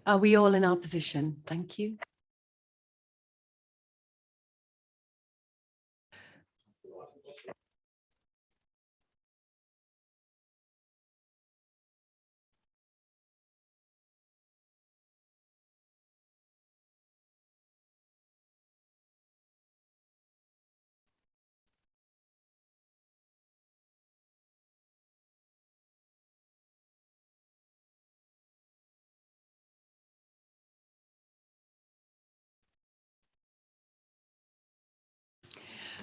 Are we all in our position? Thank you.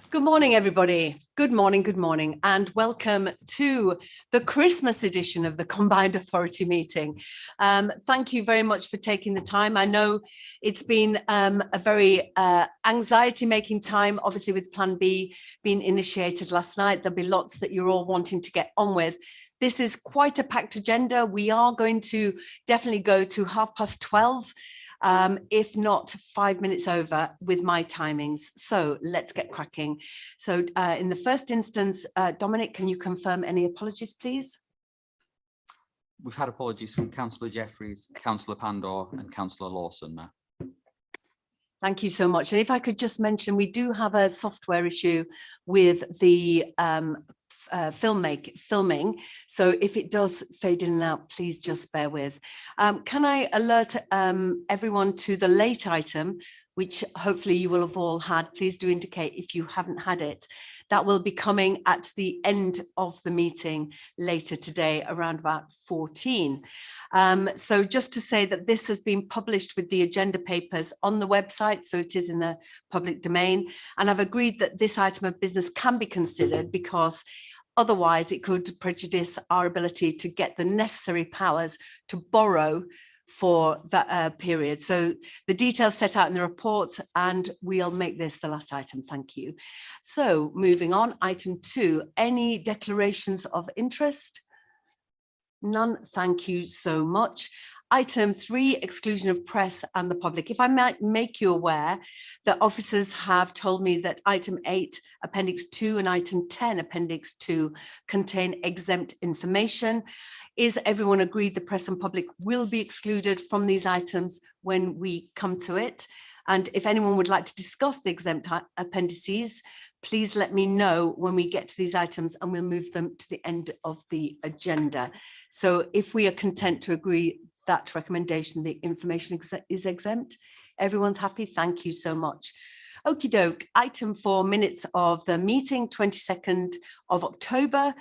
Good morning, everybody. Good morning, and welcome to the Christmas edition of the Combined Authority meeting. Thank you very much for taking the time. I know it's been a very anxiety-making time, obviously with Plan B being initiated last night. There'll be lots that you're all wanting to get on with. This is quite a packed agenda. We are going to definitely go to 12:30. If not 5 minutes over with my timings. So let's get cracking. So in the first instance, Dominic, can you confirm any apologies, please? We've had apologies from Councillor Jeffries, Councillor Pandor and Councillor Lawson now. Thank you so much. And if I could just mention, we do have a software issue with the filming. So if it does fade in and out, please just bear with. Can I alert everyone to the late item, which hopefully you will have all had. Please do indicate if you haven't had it. That will be coming at the end of the meeting later today, around about 14. So just to say that this has been published with the agenda papers on the website, so it is in the public domain. And I've agreed that this item of business can be considered because otherwise it could prejudice our ability to get the necessary powers to borrow for that period. So the details set out in the report, and we'll make this the last item. Thank you. So moving on, item 2, any declarations of interest? None. Thank you so much. Item 3, exclusion of press and the public. If I might make you aware that officers have told me that item 8, appendix 2 and item 10, appendix 2 contain exempt information. Is everyone agreed the press and public will be excluded from these items when we come to it? And if anyone would like to discuss the exempt appendices, please let me know when we get to these items and we'll move them to the end of the agenda. So if we are content to agree that recommendation, the information is exempt, everyone's happy. Thank you so much. Okie doke. Item 4, minutes of the meeting, 22nd of October.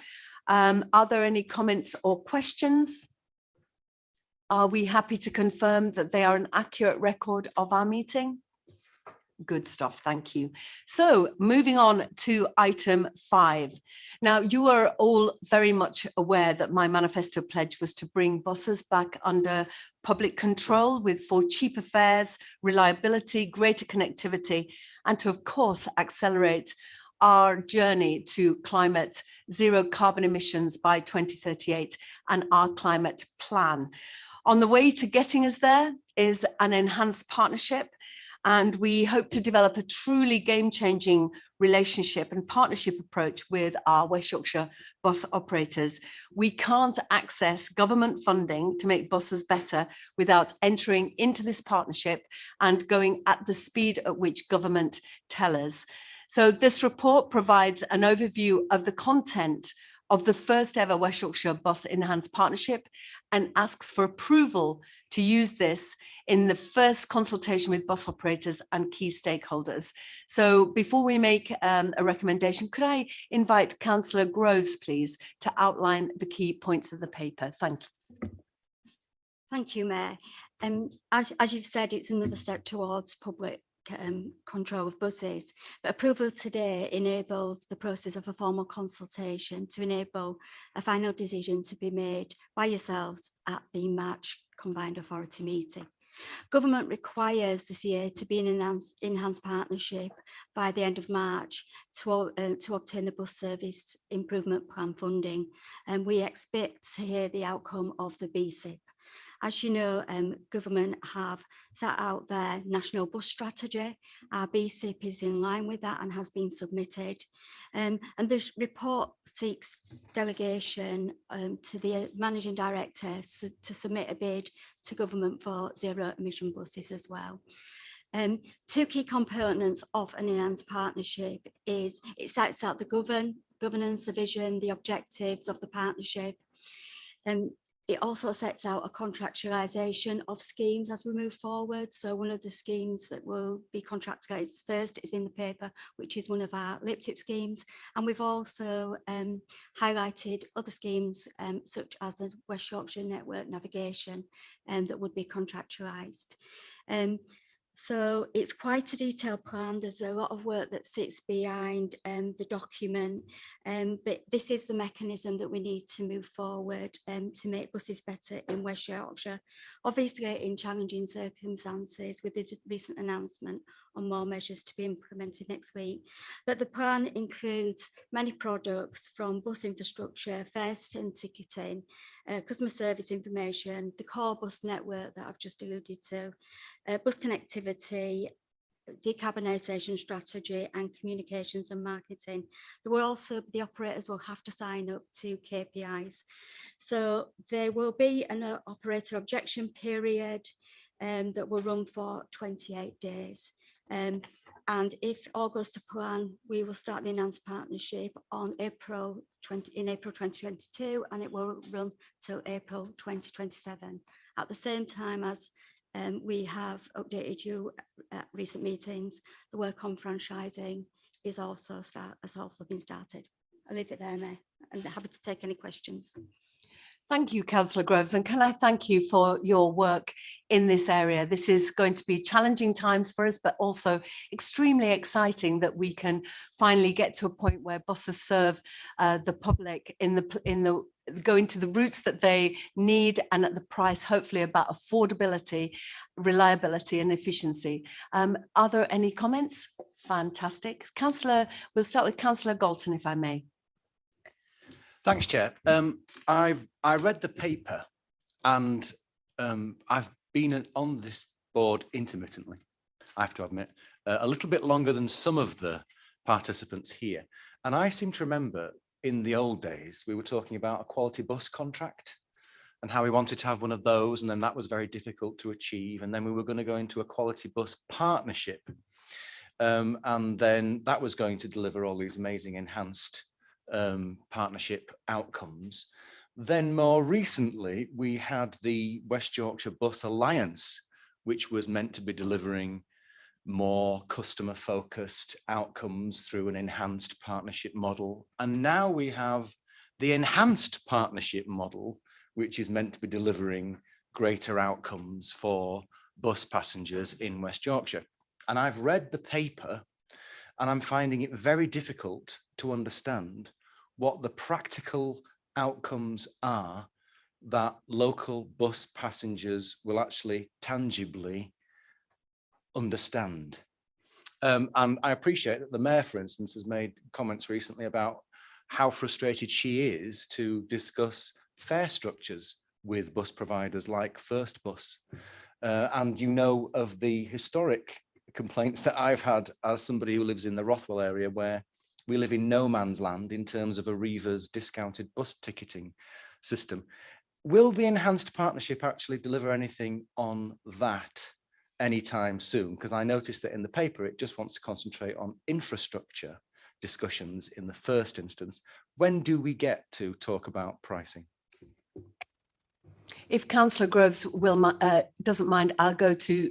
Are there any comments or questions? Are we happy to confirm that they are an accurate record of our meeting? Good stuff, thank you. So moving on to item 5. Now, you are all very much aware that my manifesto pledge was to bring buses back under public control for cheaper fares, reliability, greater connectivity, and to, of course, accelerate our journey to climate zero carbon emissions by 2038 and our climate plan. On the way to getting us there is an enhanced partnership, and we hope to develop a truly game-changing relationship and partnership approach with our West Yorkshire bus operators. We can't access government funding to make buses better without entering into this partnership and going at the speed at which government tell us. So this report provides an overview of the content of the first ever West Yorkshire Bus Enhanced Partnership and asks for approval to use this in the first consultation with bus operators and key stakeholders. So before we make a recommendation, could I invite Councillor Groves, please, to outline the key points of the paper? Thank you. Thank you, Mayor. As you've said, it's another step towards public control of buses, but approval today enables the process of a formal consultation to enable a final decision to be made by yourselves at the March Combined Authority meeting. Government requires the CA to be an enhanced partnership by the end of March to obtain the bus service improvement plan funding, and we expect to hear the outcome of the BSIP. As you know, government have set out their national bus strategy. Our BSIP is in line with that and has been submitted. And this report seeks delegation to the managing director to submit a bid to government for zero emission buses as well. Two key components of an enhanced partnership is it sets out the governance, the vision, the objectives of the partnership. It also sets out a contractualisation of schemes as we move forward. So one of the schemes that will be contractualised first is in the paper, which is one of our LIPTIP schemes. And we've also highlighted other schemes such as the West Yorkshire Network Navigation that would be contractualised. So it's quite a detailed plan. There's a lot of work that sits behind the document, but this is the mechanism that we need to move forward to make buses better in West Yorkshire. Obviously in challenging circumstances with the recent announcement on more measures to be implemented next week. But the plan includes many products from bus infrastructure, fares and ticketing, customer service information, the core bus network that I've just alluded to, bus connectivity, decarbonisation strategy and communications and marketing. There will also, the operators will have to sign up to KPIs. So there will be an operator objection period that will run for 28 days. And if all goes to plan, we will start the enhanced partnership on April 2022, and it will run till April 2027. At the same time as we have updated you at recent meetings, the work on franchising has also been started. I'll leave it there, Mayor. I'm happy to take any questions. Thank you, Councillor Groves, and can I thank you for your work in this area. This is going to be challenging times for us, but also extremely exciting that we can finally get to a point where buses serve the public going to the routes that they need and at the price, hopefully about affordability, reliability and efficiency. Are there any comments? Fantastic. Councillor, we'll start with Councillor Galton, if I may. Thanks, Chair. I read the paper and I've been on this board intermittently, I have to admit, a little bit longer than some of the participants here. And I seem to remember in the old days, we were talking about a quality bus contract and how we wanted to have one of those. And then that was very difficult to achieve. And then we were going to go into a quality bus partnership. And then that was going to deliver all these amazing enhanced partnership outcomes. Then more recently, we had the West Yorkshire Bus Alliance, which was meant to be delivering more customer focused outcomes through an enhanced partnership model. And now we have the enhanced partnership model, which is meant to be delivering greater outcomes for bus passengers in West Yorkshire. And I've read the paper and I'm finding it very difficult to understand what the practical outcomes are that local bus passengers will actually tangibly understand. And I appreciate that the Mayor, for instance, has made comments recently about how frustrated she is to discuss fare structures with bus providers like First Bus. And you know of the historic complaints that I've had as somebody who lives in the Rothwell area, where we live in no man's land in terms of Arriva's discounted bus ticketing system. Will the enhanced partnership actually deliver anything on that anytime soon? Because I noticed that in the paper, it just wants to concentrate on infrastructure discussions in the first instance. When do we get to talk about pricing? If Councillor Groves doesn't mind, I'll go to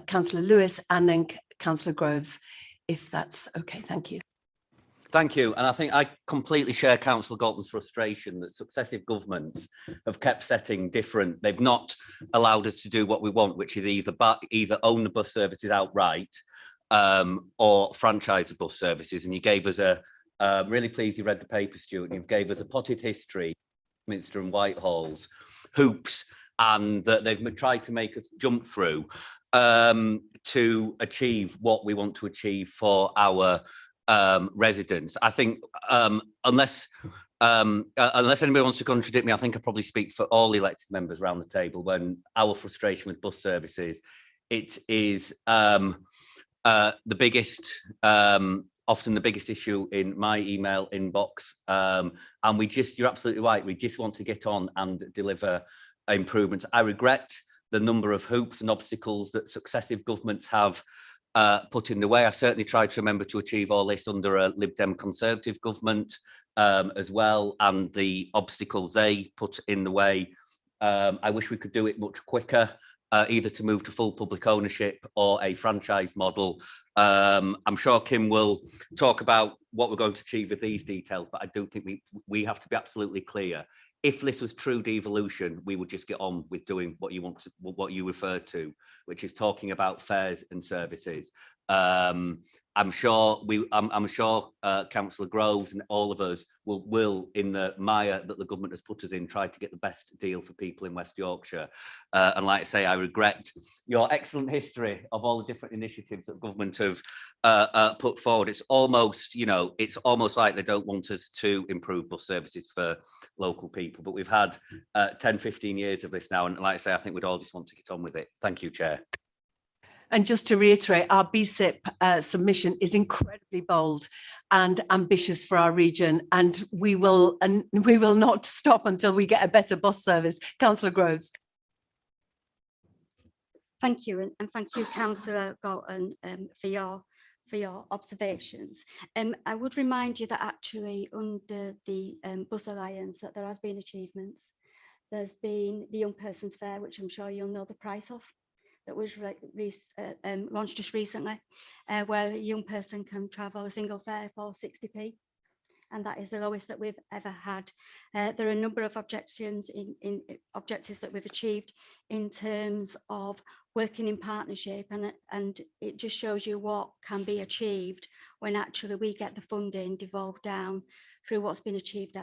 Councillor Lewis and then Councillor Groves, if that's okay. Thank you. Thank you. And I think I completely share Councillor Galton's frustration that successive governments have kept setting different, they've not allowed us to do what we want, which is either own the bus services outright or franchise the bus services. And you gave us really pleased you read the paper, Stuart, and you gave us a potted history, Minster and Whitehall's hoops, and that they've tried to make us jump through to achieve what we want to achieve for our residents. I think unless unless anybody wants to contradict me, I think I probably speak for all elected members around the table when our frustration with bus services, it is the biggest, often the biggest issue in my email inbox. And you're absolutely right, we just want to get on and deliver improvements. I regret the number of hoops and obstacles that successive governments have put in the way. I certainly tried to remember to achieve all this under a Lib Dem Conservative government as well, and the obstacles they put in the way. I wish we could do it much quicker, either to move to full public ownership or a franchise model. I'm sure Kim will talk about what we're going to achieve with these details, but I do think we have to be absolutely clear. If this was true devolution, we would just get on with doing what you referred to, which is talking about fares and services. I'm sure Councillor Groves and all of us will in the mire that the government has put us in, try to get the best deal for people in West Yorkshire. And like I say, I regret your excellent history of all the different initiatives that government have put forward. It's almost, it's almost like they don't want us to improve bus services for local people. But we've had 10, 15 years of this now. And like I say, I think we'd all just want to get on with it. Thank you, Chair. And just to reiterate, our BSIP submission is incredibly bold and ambitious for our region, and we will not stop until we get a better bus service. Councillor Groves. Thank you, and thank you, Councillor Galton, for your observations. I would remind you that actually under the Bus Alliance that there has been achievements. There's been the Young Person's Fair, which I'm sure you'll know the price of, that was launched just recently, where a young person can travel a single fare for 60p, and that is the lowest that we've ever had. There are a number of objectives that we've achieved in terms of working in partnership, and it just shows you what can be achieved when actually we get the funding devolved down through what's been achieved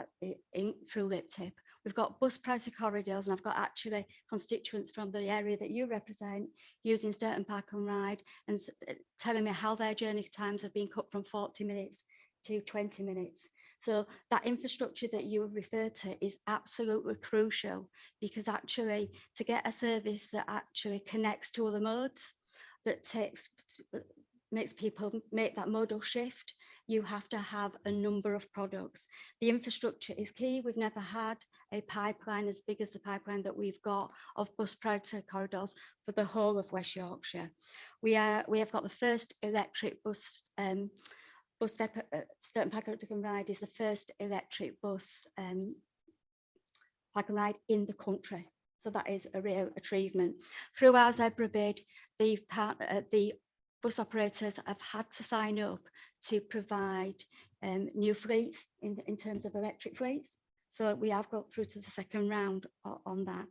through LIPTIP. We've got bus pricing corridors, and I've got actually constituents from the area that you represent using Sturton Park and Ride and telling me how their journey times have been cut from 40 minutes to 20 minutes. So that infrastructure that you referred to is absolutely crucial, because actually to get a service that actually connects to other modes, that makes people make that modal shift, you have to have a number of products. The infrastructure is key. We've never had a pipeline as big as the pipeline that we've got of bus priority corridors for the whole of West Yorkshire. We have got the first electric bus, Sturton Park and Ride is the first electric bus park and ride in the country. So that is a real achievement. Through our Zebra bid, the bus operators have had to sign up to provide new fleets in terms of electric fleets. So we have got through to the second round on that.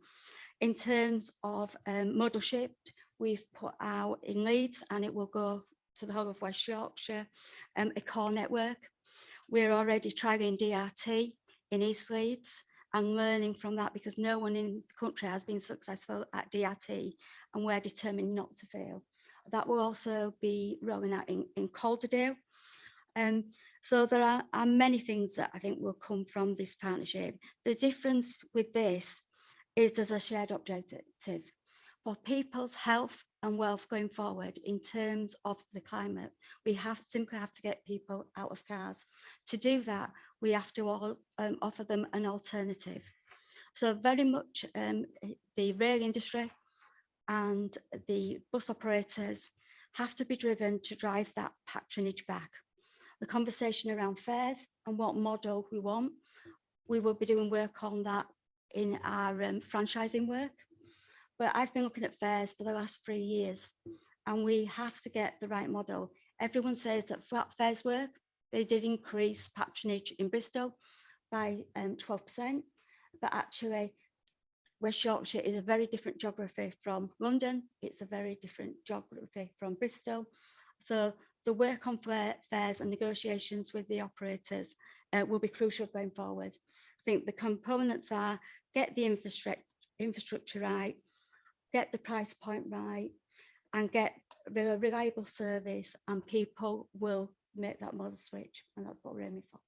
In terms of modal shift, we've put out in Leeds, and it will go to the whole of West Yorkshire, a core network. We're already trialling DRT in East Leeds and learning from that, because no one in the country has been successful at DRT, and we're determined not to fail. That will also be rolling out in Calderdale. So there are many things that I think will come from this partnership. The difference with this is there's a shared objective for people's health and wealth going forward in terms of the climate. We simply have to get people out of cars. To do that, we have to offer them an alternative. So very much the rail industry and the bus operators have to be driven to drive that patronage back. The conversation around fares and what model we want, we will be doing work on that in our franchising work. But I've been looking at fares for the last 3 years, and we have to get the right model. Everyone says that flat fares work. They did increase patronage in Bristol by 12%, but actually West Yorkshire is a very different geography from London. It's a very different geography from Bristol. So the work on fares and negotiations with the operators will be crucial going forward. I think the components are get the infrastructure right, get the price point right, and get a reliable service, and people will make that model switch, and that's what we're aiming for.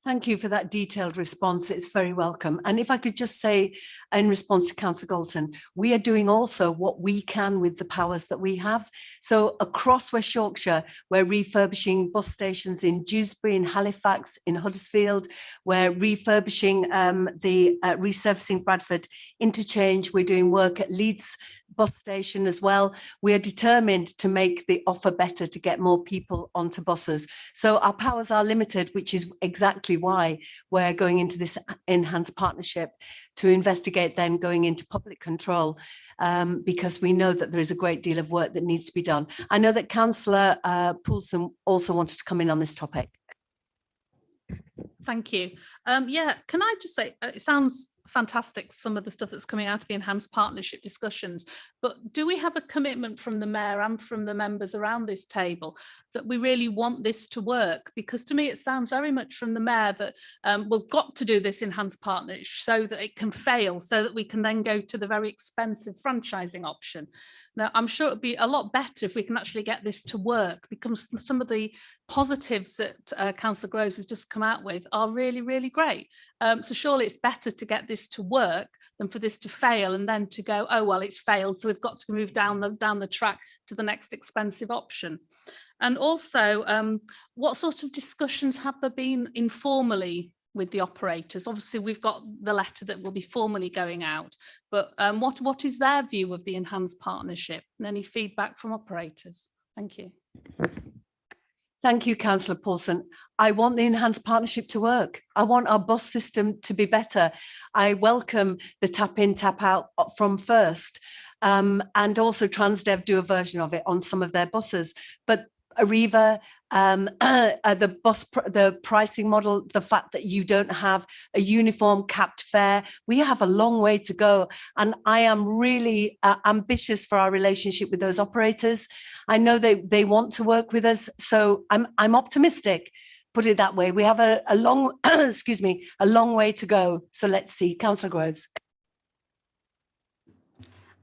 Thank you for that detailed response. It's very welcome. And if I could just say, in response to Councillor Galton, we are doing also what we can with the powers that we have. So across West Yorkshire, we're refurbishing bus stations in Dewsbury, in Halifax, in Huddersfield. We're refurbishing resurfacing Bradford Interchange. We're doing work at Leeds bus station as well. We are determined to make the offer better to get more people onto buses. So our powers are limited, which is exactly why we're going into this enhanced partnership to investigate then going into public control, because we know that there is a great deal of work that needs to be done. I know that Councillor Poulsen also wanted to come in on this topic. Thank you. Yeah, can I just say, it sounds fantastic, some of the stuff that's coming out of the enhanced partnership discussions, but do we have a commitment from the mayor and from the members around this table that we really want this to work? Because to me it sounds very much from the mayor that we've got to do this enhanced partnership so that it can fail, so that we can then go to the very expensive franchising option. Now, I'm sure it'd be a lot better if we can actually get this to work, because some of the positives that Councillor Groves has just come out with are really, really great. So surely it's better to get this to work than for this to fail and then to go, oh, well, it's failed, so we've got to move down the track to the next expensive option. And also, what sort of discussions have there been informally with the operators? Obviously, we've got the letter that will be formally going out, but what is their view of the enhanced partnership and any feedback from operators? Thank you. Thank you, Councillor Poulsen. I want the enhanced partnership to work. I want our bus system to be better. I welcome the tap in, tap out from First, and also Transdev do a version of it on some of their buses. But Arriva, the pricing model, the fact that you don't have a uniform capped fare, we have a long way to go. And I am really ambitious for our relationship with those operators. I know they want to work with us, so I'm optimistic. Put it that way. We have a long, excuse me, a long way to go. So let's see, Councillor Groves.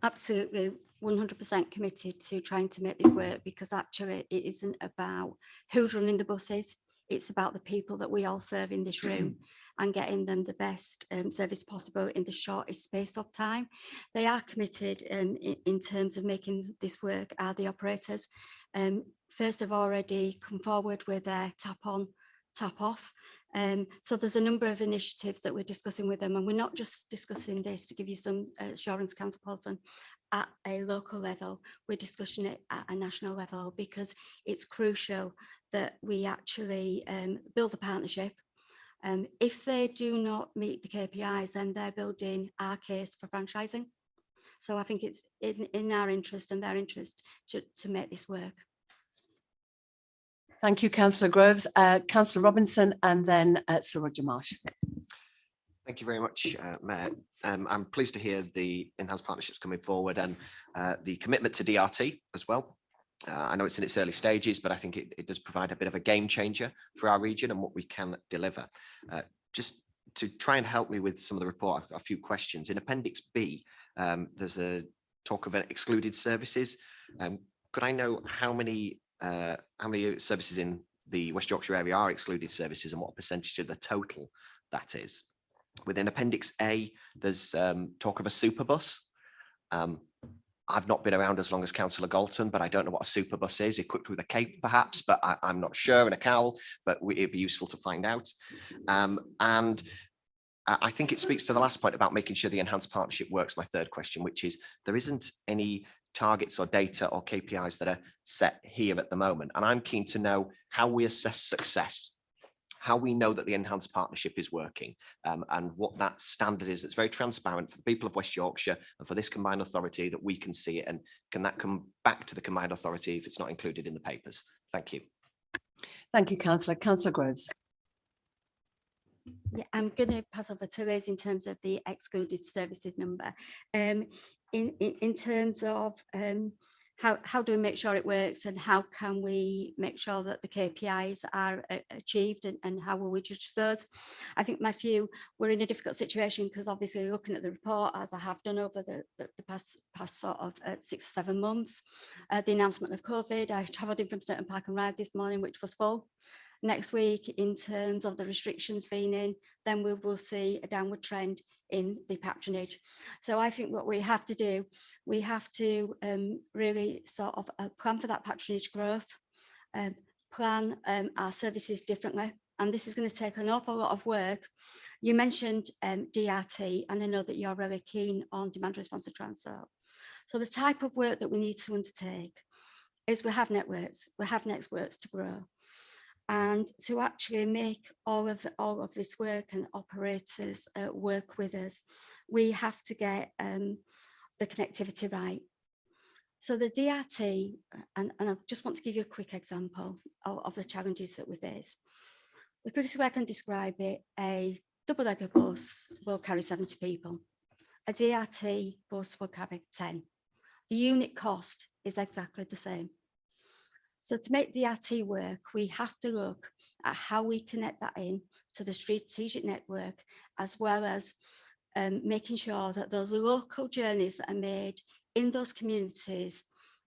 Absolutely. 100% committed to trying to make this work, because actually it isn't about who's running the buses, it's about the people that we all serve in this room and getting them the best service possible in the shortest space of time. They are committed in terms of making this work, are the operators. First have already come forward with their tap on, tap off. So there's a number of initiatives that we're discussing with them, and we're not just discussing this, to give you some assurance, Councillor Poulsen, at a local level, we're discussing it at a national level, because it's crucial that we actually build the partnership. If they do not meet the KPIs, then they're building our case for franchising. So I think it's in our interest and their interest to make this work. Thank you, Councillor Groves. Councillor Robinson, and then Sir Roger Marsh. Thank you very much, Mayor. I'm pleased to hear the enhanced partnerships coming forward and the commitment to DRT as well. I know it's in its early stages, but I think it does provide a bit of a game changer for our region and what we can deliver. Just to try and help me with some of the report, I've got a few questions. In Appendix B, there's a talk of excluded services. Could I know how many services in the West Yorkshire area are excluded services and what percentage of the total that is? Within Appendix A, there's talk of a superbus. I've not been around as long as Councillor Galton, but I don't know what a superbus is, equipped with a cape perhaps, but I'm not sure, and a cowl, but it'd be useful to find out. And I think it speaks to the last point about making sure the enhanced partnership works, my third question, which is there isn't any targets or data or KPIs that are set here at the moment. And I'm keen to know how we assess success, how we know that the enhanced partnership is working, and what that standard is that's very transparent for the people of West Yorkshire and for this combined authority, that we can see it, and can that come back to the combined authority if it's not included in the papers? Thank you. Thank you, Councillor. Councillor Groves. Yeah, I'm going to pass over to Liz in terms of the excluded services number. In terms of how do we make sure it works, and how can we make sure that the KPIs are achieved, and how will we judge those? I think my view, we're in a difficult situation, because obviously looking at the report, as I have done over the past sort of 6 or 7 months, the announcement of COVID, I travelled in from Sturton Park and Ride this morning, which was full. next week in terms of the restrictions being in, then we will see a downward trend in the patronage. So I think what we have to do, we have to really sort of plan for that patronage growth, plan our services differently. And this is going to take an awful lot of work. You mentioned DRT, and I know that you're really keen on demand responsive transport. So the type of work that we need to undertake is we have networks to grow. And to actually make all of this work and operators work with us, we have to get the connectivity right. So the DRT, and I just want to give you a quick example of the challenges that we face. The quickest way I can describe it, a double-decker bus will carry 70 people. A DRT bus will carry 10. The unit cost is exactly the same. So to make DRT work, we have to look at how we connect that in to the strategic network, as well as making sure that those local journeys that are made in those communities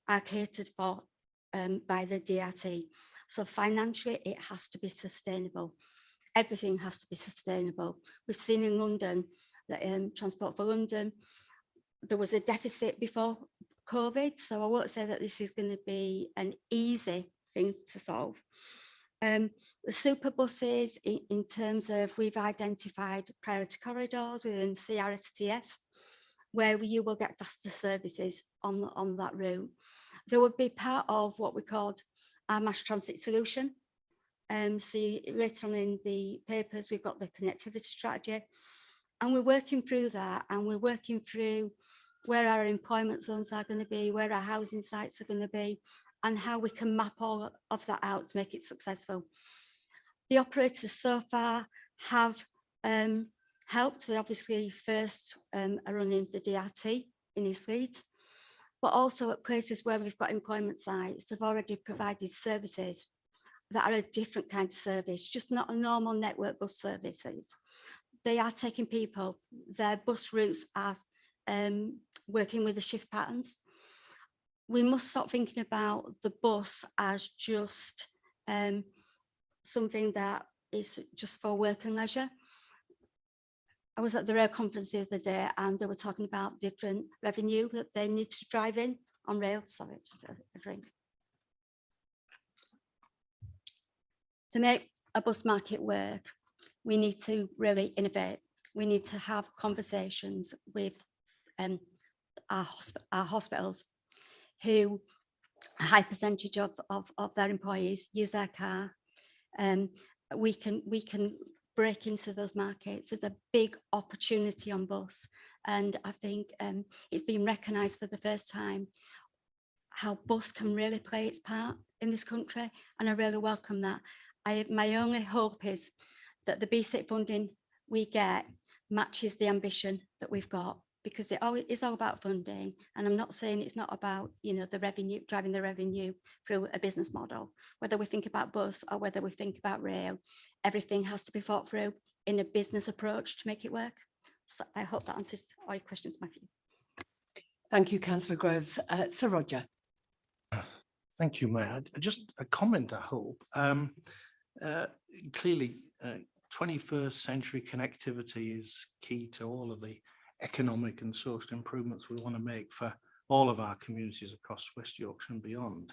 are catered for by the DRT. So financially, it has to be sustainable. Everything has to be sustainable. We've seen in London that Transport for London, there was a deficit before COVID, so I won't say that this is going to be an easy thing to solve. The super buses, in terms of, we've identified priority corridors within CRSTS, where you will get faster services on that route. There would be part of what we called our mass transit solution. So later on in the papers, we've got the connectivity strategy, and we're working through that, and we're working through where our employment zones are going to be, where our housing sites are going to be, and how we can map all of that out to make it successful. The operators so far have helped. They obviously first are running the DRT in East Leeds, but also at places where we've got employment sites, they've already provided services that are a different kind of service, just not a normal network bus services. They are taking people, their bus routes are working with the shift patterns. We must stop thinking about the bus as just something that is just for work and leisure. I was at the rail conference the other day, and they were talking about different revenue that they need to drive in on rail. Sorry, just a drink. To make a bus market work, we need to really innovate. We need to have conversations with our hospitals, who a high percentage of their employees use their car. We can break into those markets. There's a big opportunity on bus, and I think it's been recognised for the first time how bus can really play its part in this country, and I really welcome that. My only hope is that the BSIT funding we get matches the ambition that we've got, because it is all about funding. And I'm not saying it's not about, the revenue, driving the revenue through a business model. Whether we think about bus or whether we think about rail, everything has to be thought through in a business approach to make it work. So I hope that answers all your questions, Matthew. Thank you, Councillor Groves. Sir Roger. Thank you, Mayor. Just a comment, I hope. Clearly, 21st century connectivity is key to all of the economic and social improvements we want to make for all of our communities across West Yorkshire and beyond.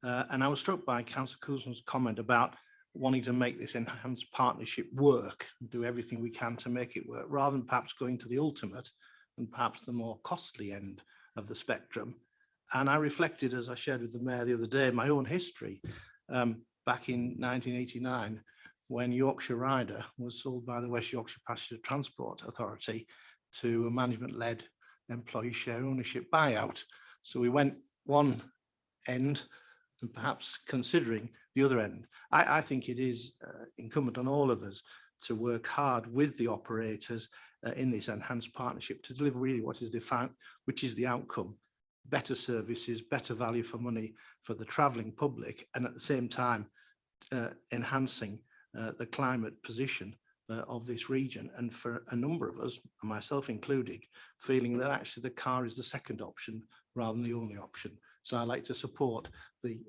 And I was struck by Councillor Kuzman's comment about wanting to make this enhanced partnership work and do everything we can to make it work, rather than perhaps going to the ultimate and perhaps the more costly end of the spectrum. And I reflected, as I shared with the Mayor the other day, my own history back in 1989, when Yorkshire Rider was sold by the West Yorkshire Passenger Transport Authority to a management-led employee share ownership buyout. So we went one end and perhaps considering the other end. I think it is incumbent on all of us to work hard with the operators in this enhanced partnership to deliver really what is defined, which is the outcome: better services, better value for money for the travelling public, and at the same time enhancing the climate position of this region. And for a number of us, myself included, feeling that actually the car is the second option rather than the only option. So I like to support the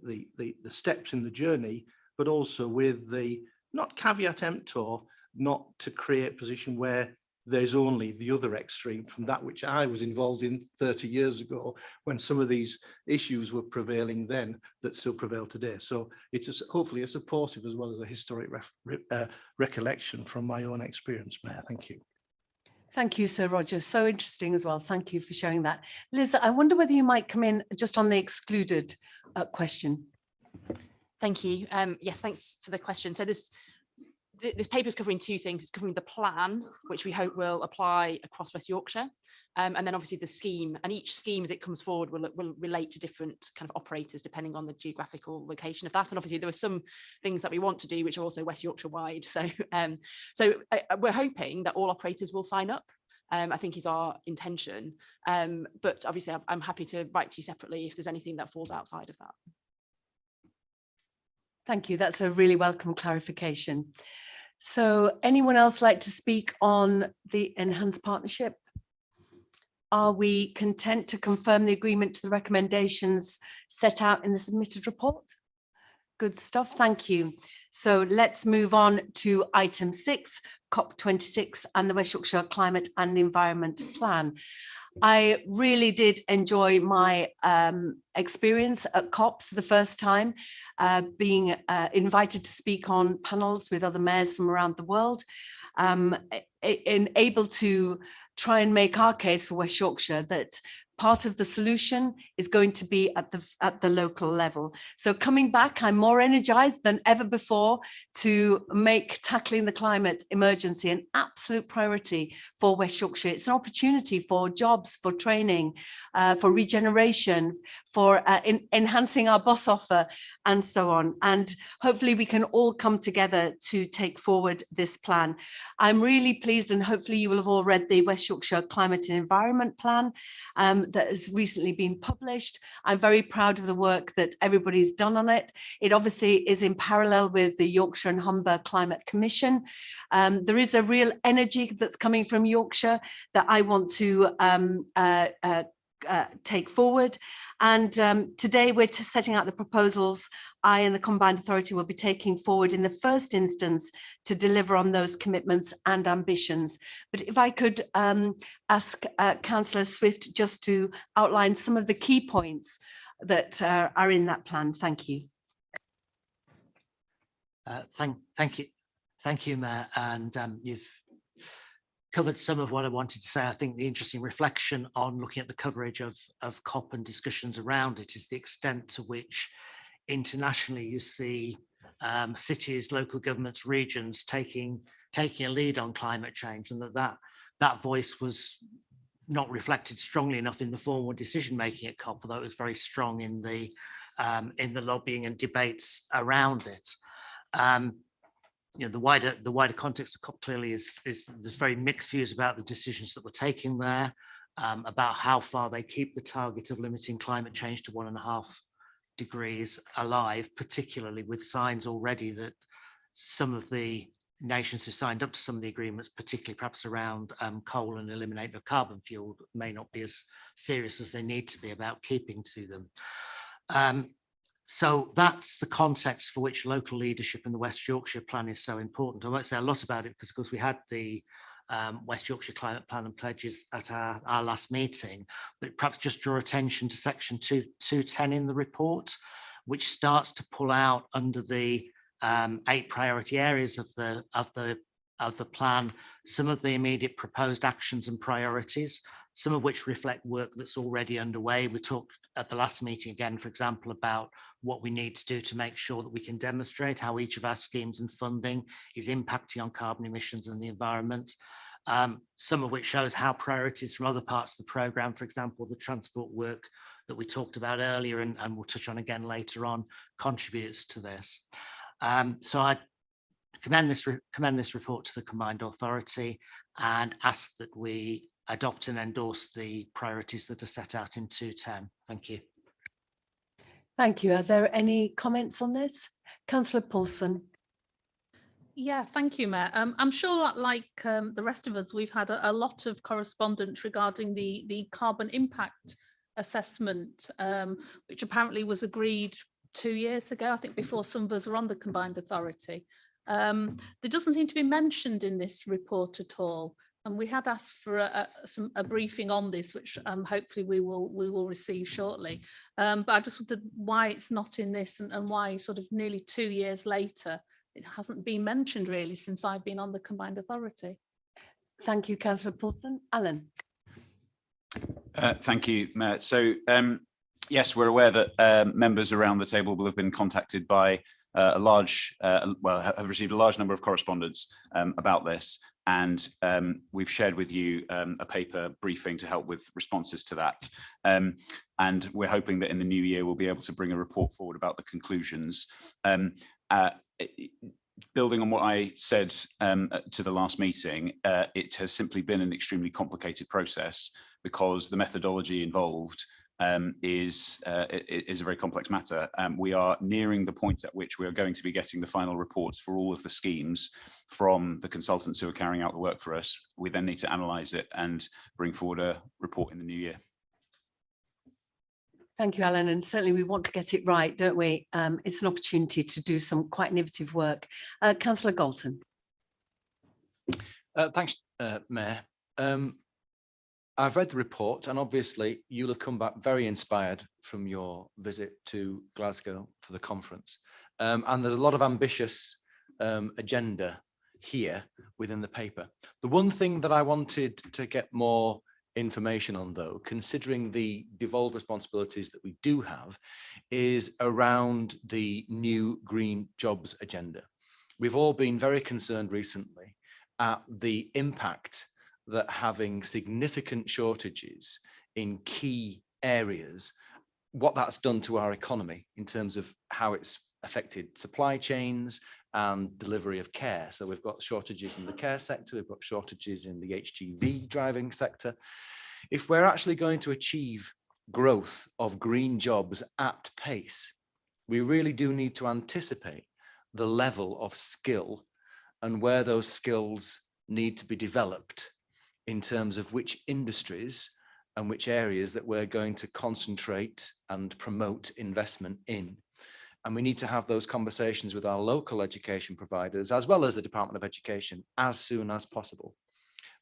steps in the journey, but also with the, not caveat emptor, not to create a position where there's only the other extreme from that which I was involved in 30 years ago, when some of these issues were prevailing then that still prevail today. So it's hopefully a supportive as well as a historic recollection from my own experience, Mayor. Thank you. Thank you, Sir Roger. So interesting as well. Thank you for sharing that. Liz, I wonder whether you might come in just on the excluded question. Thank you. Yes, thanks for the question. So this paper is covering two things. It's covering the plan, which we hope will apply across West Yorkshire, and then obviously the scheme. And each scheme, as it comes forward, will relate to different kind of operators depending on the geographical location of that. And obviously there are some things that we want to do which are also West Yorkshire wide. So we're hoping that all operators will sign up. I think is our intention. But obviously I'm happy to write to you separately if there's anything that falls outside of that. Thank you. That's a really welcome clarification. So anyone else like to speak on the enhanced partnership? Are we content to confirm the agreement to the recommendations set out in the submitted report? Good stuff. Thank you. So let's move on to item 6, COP26 and the West Yorkshire Climate and Environment Plan. I really did enjoy my experience at COP for the first time, being invited to speak on panels with other mayors from around the world, and able to try and make our case for West Yorkshire that part of the solution is going to be at the local level. So coming back, I'm more energized than ever before to make tackling the climate emergency an absolute priority for West Yorkshire. It's an opportunity for jobs, for training, for regeneration, for enhancing our bus offer, and so on. And hopefully we can all come together to take forward this plan. I'm really pleased, and hopefully you will have all read the West Yorkshire Climate and Environment Plan that has recently been published. I'm very proud of the work that everybody's done on it. It obviously is in parallel with the Yorkshire and Humber Climate Commission. There is a real energy that's coming from Yorkshire that I want to take forward. And today we're setting out the proposals I and the Combined Authority will be taking forward in the first instance to deliver on those commitments and ambitions. But if I could ask Councillor Swift just to outline some of the key points that are in that plan. Thank you. Thank you, Mayor. And you've covered some of what I wanted to say. I think the interesting reflection on looking at the coverage of COP and discussions around it is the extent to which internationally you see cities, local governments, regions taking a lead on climate change, and that voice was not reflected strongly enough in the formal decision making at COP, although it was very strong in the lobbying and debates around it. You know, the wider context of COP clearly is there's very mixed views about the decisions that were taken there, about how far they keep the target of limiting climate change to 1.5 degrees alive, particularly with signs already that some of the nations who signed up to some of the agreements, particularly perhaps around coal and eliminating of carbon fuel, may not be as serious as they need to be about keeping to them. So that's the context for which local leadership in the West Yorkshire Plan is so important. I won't say a lot about it because, of course, we had the West Yorkshire Climate Plan and pledges at our last meeting, but perhaps just draw attention to section 210 in the report, which starts to pull out under the 8 priority areas of the plan some of the immediate proposed actions and priorities, some of which reflect work that's already underway. We talked at the last meeting again, for example, about what we need to do to make sure that we can demonstrate how each of our schemes and funding is impacting on carbon emissions and the environment. Some of which shows how priorities from other parts of the programme, for example, the transport work that we talked about earlier and we'll touch on again later on, contributes to this. So I commend this report to the Combined Authority and ask that we adopt and endorse the priorities that are set out in 210. Thank you. Thank you. Are there any comments on this? Councillor Paulson. Yeah, thank you, Mayor. I'm sure that, like the rest of us, we've had a lot of correspondence regarding the carbon impact assessment, which apparently was agreed 2 years ago, I think, before some of us were on the combined authority. There doesn't seem to be mentioned in this report at all. And we had asked for a briefing on this, which hopefully we will receive shortly. But I just wondered why it's not in this, and why sort of nearly 2 years later, it hasn't been mentioned really since I've been on the combined authority. Thank you, Councillor Paulson. Alan. Thank you, Mayor. So yes, we're aware that members around the table will have been contacted by have received a large number of correspondence about this. And we've shared with you a paper briefing to help with responses to that. And we're hoping that in the new year, we'll be able to bring a report forward about the conclusions. Building on what I said to the last meeting, it has simply been an extremely complicated process because the methodology involved is a very complex matter. We are nearing the point at which we are going to be getting the final reports for all of the schemes from the consultants who are carrying out the work for us. We then need to analyse it and bring forward a report in the new year. Thank you, Alan. And certainly we want to get it right, don't we? It's an opportunity to do some quite innovative work. Councillor Galton. Thanks, Mayor. I've read the report, and obviously you'll have come back very inspired from your visit to Glasgow for the conference. And there's a lot of ambitious agenda here within the paper. The one thing that I wanted to get more information on, though, considering the devolved responsibilities that we do have, is around the new green jobs agenda. We've all been very concerned recently at the impact that having significant shortages in key areas, what that's done to our economy in terms of how it's affected supply chains and delivery of care. So we've got shortages in the care sector, we've got shortages in the HGV driving sector. If we're actually going to achieve growth of green jobs at pace, we really do need to anticipate the level of skill and where those skills need to be developed in terms of which industries and which areas that we're going to concentrate and promote investment in. And we need to have those conversations with our local education providers, as well as the Department of Education, as soon as possible.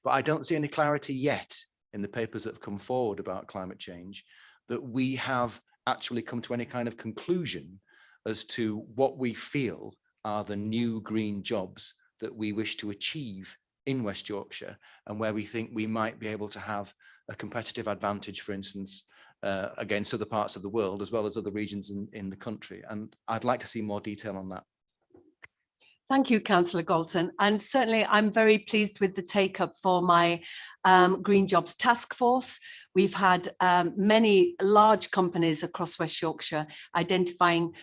But I don't see any clarity yet in the papers that have come forward about climate change that we have actually come to any kind of conclusion as to what we feel are the new green jobs that we wish to achieve in West Yorkshire, and where we think we might be able to have a competitive advantage, for instance, against other parts of the world, as well as other regions in the country. And I'd like to see more detail on that. Thank you, Councillor Galton. And certainly I'm very pleased with the take up for my Green Jobs Task Force. We've had many large companies across West Yorkshire identifying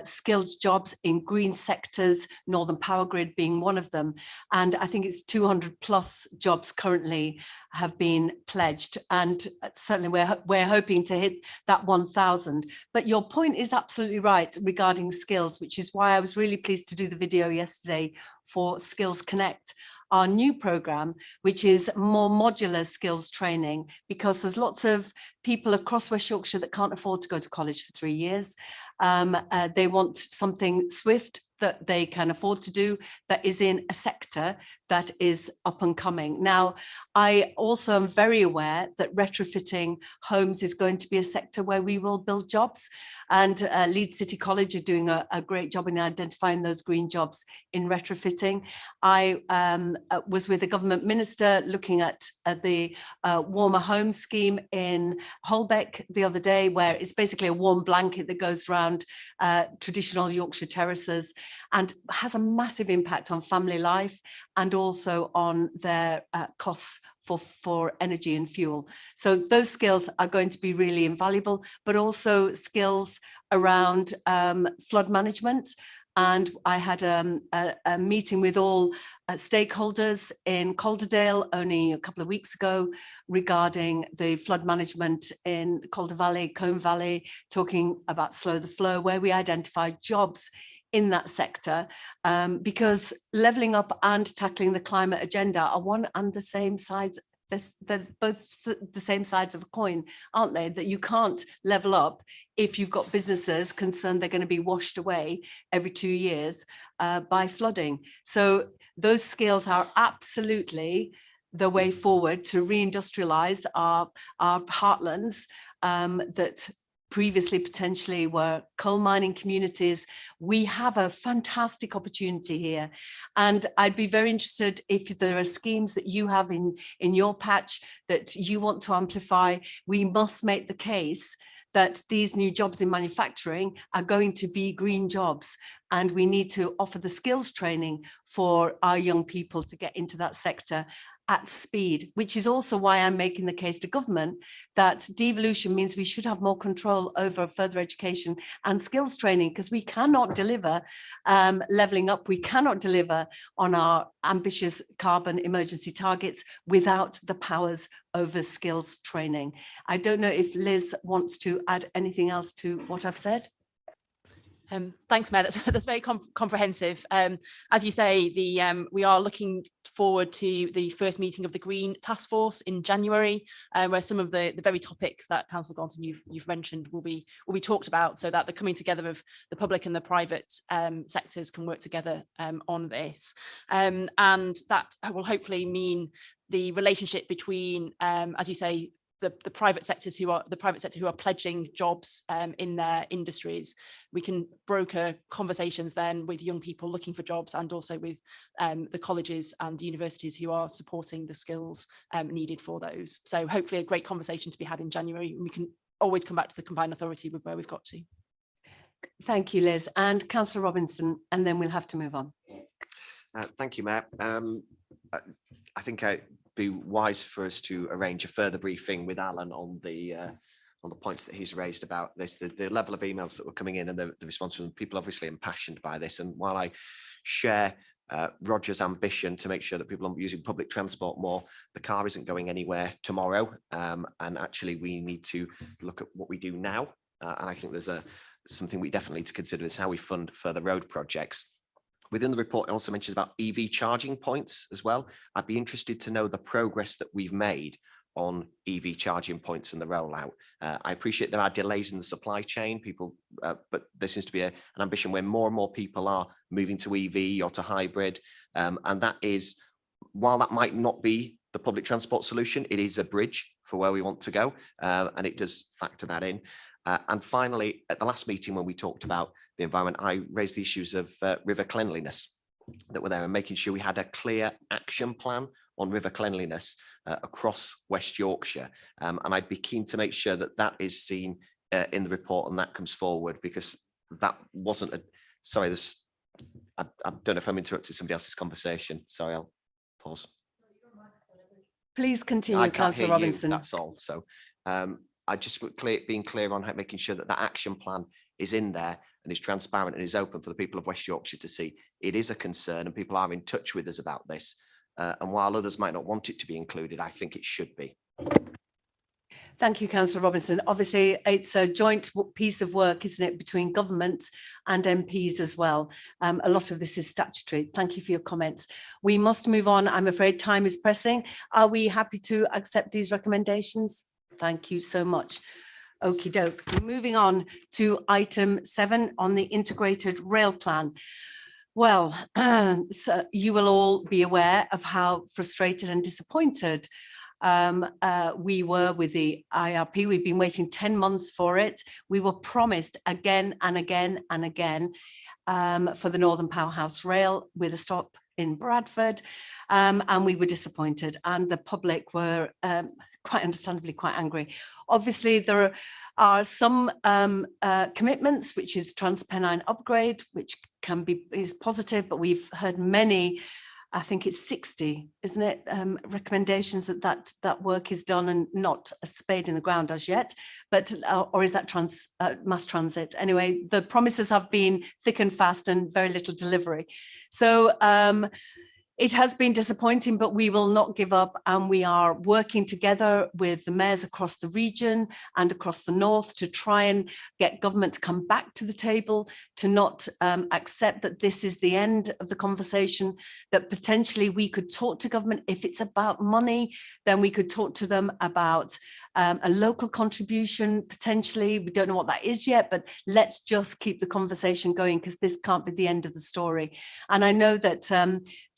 skilled jobs in green sectors, Northern Power Grid being one of them. And I think it's 200 plus jobs currently have been pledged. And certainly we're hoping to hit that 1,000. But your point is absolutely right regarding skills, which is why I was really pleased to do the video yesterday for Skills Connect, our new program, which is more modular skills training, because there's lots of people across West Yorkshire that can't afford to go to college for 3 years. They want something swift that they can afford to do, that is in a sector that is up and coming. Now, I also am very aware that retrofitting homes is going to be a sector where we will build jobs, and Leeds City College are doing a great job in identifying those green jobs in retrofitting. I was with a government minister looking at the warmer home scheme in Holbeck the other day, where it's basically a warm blanket that goes around traditional Yorkshire terraces, and has a massive impact on family life and also on their costs for energy and fuel. So those skills are going to be really invaluable, but also skills around flood management. And I had a meeting with all stakeholders in Calderdale only a couple of weeks ago regarding the flood management in Calder Valley, Combe Valley, talking about Slow the Flow, where we identified jobs in that sector, because levelling up and tackling the climate agenda are one and the same sides they're both the same sides of a coin, aren't they? That you can't level up if you've got businesses concerned they're going to be washed away every 2 years by flooding. So those skills are absolutely the way forward to reindustrialize our heartlands that previously potentially were coal mining communities. We have a fantastic opportunity here. And I'd be very interested if there are schemes that you have in your patch that you want to amplify. We must make the case that these new jobs in manufacturing are going to be green jobs. And we need to offer the skills training for our young people to get into that sector at speed, which is also why I'm making the case to government that devolution means we should have more control over further education and skills training, because we cannot deliver levelling up, we cannot deliver on our ambitious carbon emergency targets without the powers over skills training. I don't know if Liz wants to add anything else to what I've said. Thanks, Mayor. That's very comprehensive. As you say, we are looking forward to the first meeting of the Green Task Force in January, where some of the very topics that Councillor Gaunton you've mentioned will be talked about, so that the coming together of the public and the private sectors can work together on this, and that will hopefully mean the relationship between, as you say, the private sector who are pledging jobs in their industries. We can broker conversations then with young people looking for jobs, and also with the colleges and universities who are supporting the skills needed for those. So hopefully a great conversation to be had in January. We can always come back to the combined authority with where we've got to. Thank you, Liz. And Councillor Robinson, and then we'll have to move on. Thank you, Mayor. I think it'd be wise for us to arrange a further briefing with Alan on the points that he's raised about this, the level of emails that were coming in and the response from people obviously impassioned by this. And while I share Roger's ambition to make sure that people are using public transport more, the car isn't going anywhere tomorrow. And actually we need to look at what we do now. And I think there's something we definitely need to consider is how we fund further road projects. Within the report, it also mentions about EV charging points as well. I'd be interested to know the progress that we've made on EV charging points and the rollout. I appreciate there are delays in the supply chain, but there seems to be an ambition where more and more people are moving to EV or to hybrid. And that is, while that might not be the public transport solution, it is a bridge for where we want to go. And it does factor that in. And finally, at the last meeting when we talked about the environment, I raised the issues of river cleanliness that were there, and making sure we had a clear action plan on river cleanliness across West Yorkshire. And I'd be keen to make sure that that is seen in the report and that comes forward, because that wasn't sorry, I don't know if I'm interrupting somebody else's conversation. Sorry, I'll pause. Please continue, Councillor Robinson. That's all. So I just being clear on making sure that that action plan is in there and is transparent and is open for the people of West Yorkshire to see. It is a concern and people are in touch with us about this. And while others might not want it to be included, I think it should be. Thank you, Councillor Robinson. Obviously, it's a joint piece of work, isn't it, between government and MPs as well. A lot of this is statutory. Thank you for your comments. We must move on. I'm afraid time is pressing. Are we happy to accept these recommendations? Thank you so much. Okie doke. Moving on to item 7 on the integrated rail plan. Well, so you will all be aware of how frustrated and disappointed we were with the IRP. We've been waiting 10 months for it. We were promised again and again and again for the Northern Powerhouse Rail with a stop in Bradford, and we were disappointed, and the public were quite understandably quite angry. Obviously, there are some commitments, which is Transpennine upgrade, which is positive, but we've heard many, I think it's 60, isn't it, recommendations that work is done and not a spade in the ground as yet, but or is that mass transit? Anyway, the promises have been thick and fast and very little delivery. So It has been disappointing, but we will not give up, and we are working together with the mayors across the region and across the north to try and get government to come back to the table, to not accept that this is the end of the conversation, that potentially we could talk to government. If it's about money, then we could talk to them about a local contribution, potentially. We don't know what that is yet, but let's just keep the conversation going, because this can't be the end of the story. And I know that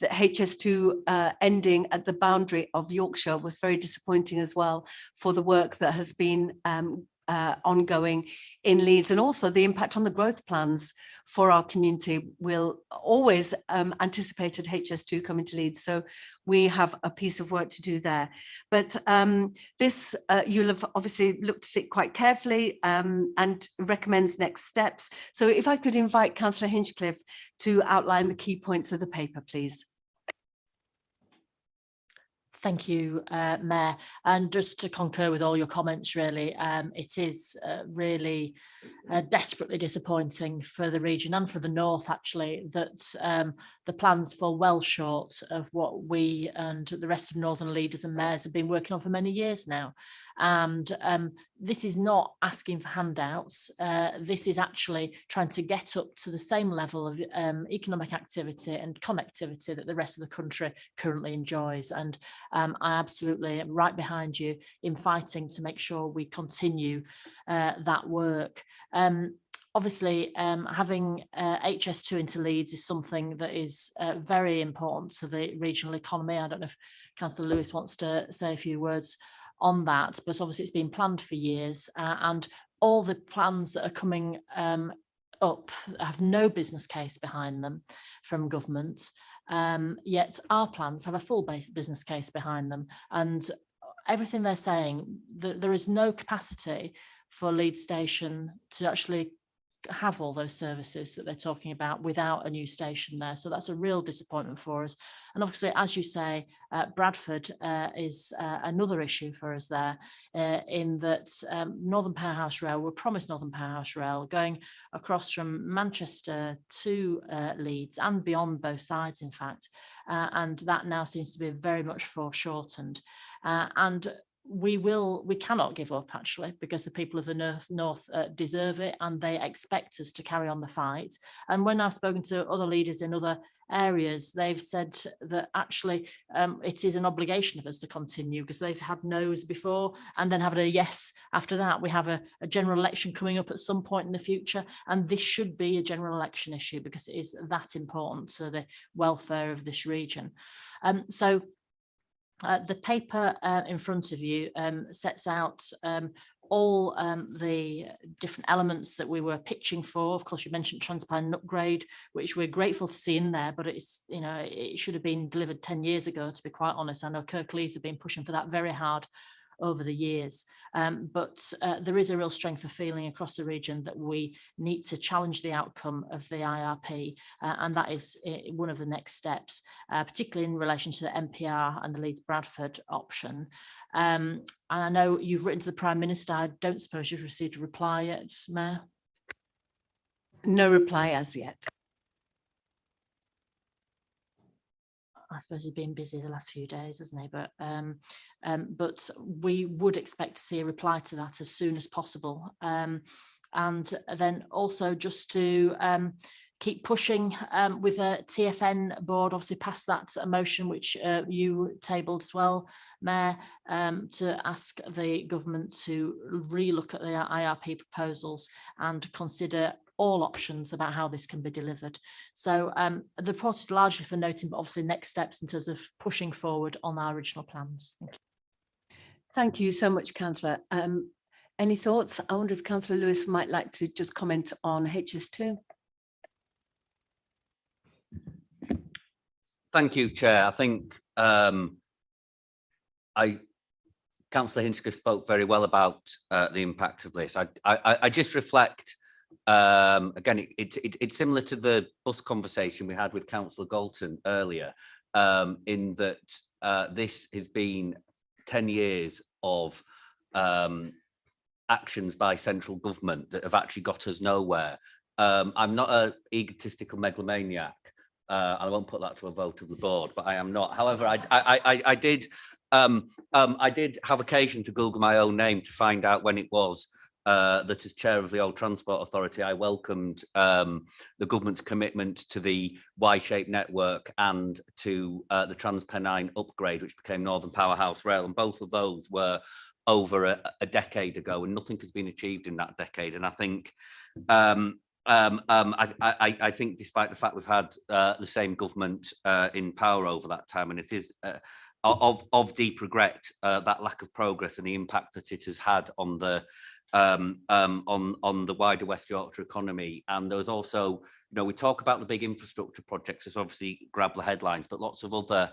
that HS2 ending at the boundary of Yorkshire was very disappointing as well, for the work that has been ongoing in Leeds, and also the impact on the growth plans for our community. We'll always anticipated HS2 coming to Leeds, so we have a piece of work to do there. But this, you'll have obviously looked at it quite carefully and recommends next steps. So if I could invite Councillor Hinchcliffe to outline the key points of the paper, please. Thank you, Mayor. And just to concur with all your comments, really, it is really desperately disappointing for the region and for the north, actually, that the plans fall well short of what we and the rest of northern leaders and mayors have been working on for many years now. And this is not asking for handouts. This is actually trying to get up to the same level of economic activity and connectivity that the rest of the country currently enjoys. And I absolutely am right behind you in fighting to make sure we continue that work. Obviously, having HS2 into Leeds is something that is very important to the regional economy. I don't know if Councillor Lewis wants to say a few words on that, but obviously it's been planned for years, and all the plans that are coming up have no business case behind them from government, yet our plans have a full business case behind them, and everything they're saying, that there is no capacity for Leeds Station to actually have all those services that they're talking about without a new station there. So that's a real disappointment for us. And obviously, as you say, Bradford is another issue for us there, in that Northern Powerhouse Rail, we're promised Northern Powerhouse Rail going across from Manchester to Leeds and beyond, both sides, in fact. And that now seems to be very much foreshortened. And we cannot give up, actually, because the people of the north deserve it, and they expect us to carry on the fight. And when I've spoken to other leaders in other areas, they've said that actually it is an obligation of us to continue, because they've had no's before and then having a yes after that. We have a general election coming up at some point in the future, and this should be a general election issue because it is that important to the welfare of this region. The paper in front of you sets out all the different elements that we were pitching for. Of course, you mentioned transplant upgrade, which we're grateful to see in there, but it's, you know, it should have been delivered 10 years ago, to be quite honest. I know Kirklees have been pushing for that very hard over the years, but there is a real strength of feeling across the region that we need to challenge the outcome of the IRP, and that is one of the next steps, particularly in relation to the MPR and the Leeds Bradford option. And I know you've written to the Prime Minister. I don't suppose you've received a reply yet, Mayor? No reply as yet. I suppose he's been busy the last few days, hasn't he? But we would expect to see a reply to that as soon as possible. And then also just to keep pushing with a TFN board, obviously passed that motion which you tabled as well, Mayor, to ask the government to relook at the IRP proposals and consider all options about how this can be delivered. So the report is largely for noting, but obviously next steps in terms of pushing forward on our original plans. Thank you. Thank you so much, Councillor. Any thoughts? I wonder if Councillor Lewis might like to just comment on HS2. Thank you, Chair. I think Councillor Hinchcliffe spoke very well about the impact of this. I just reflect, again, it's similar to the bus conversation we had with Councillor Galton earlier, in that this has been 10 years of actions by central government that have actually got us nowhere. I'm not an egotistical megalomaniac, I won't put that to a vote of the board, but I am not. However, I did have occasion to Google my own name to find out when it was that, as chair of the Old Transport Authority, I welcomed the government's commitment to the Y-shaped network and to the Transpennine upgrade, which became Northern Powerhouse Rail, and both of those were over a decade ago, and nothing has been achieved in that decade. And I think I think, despite the fact we've had the same government in power over that time, and it is of deep regret that lack of progress and the impact that it has had on the wider West Yorkshire economy. And there was also, we talk about the big infrastructure projects, which obviously grab the headlines, but lots of other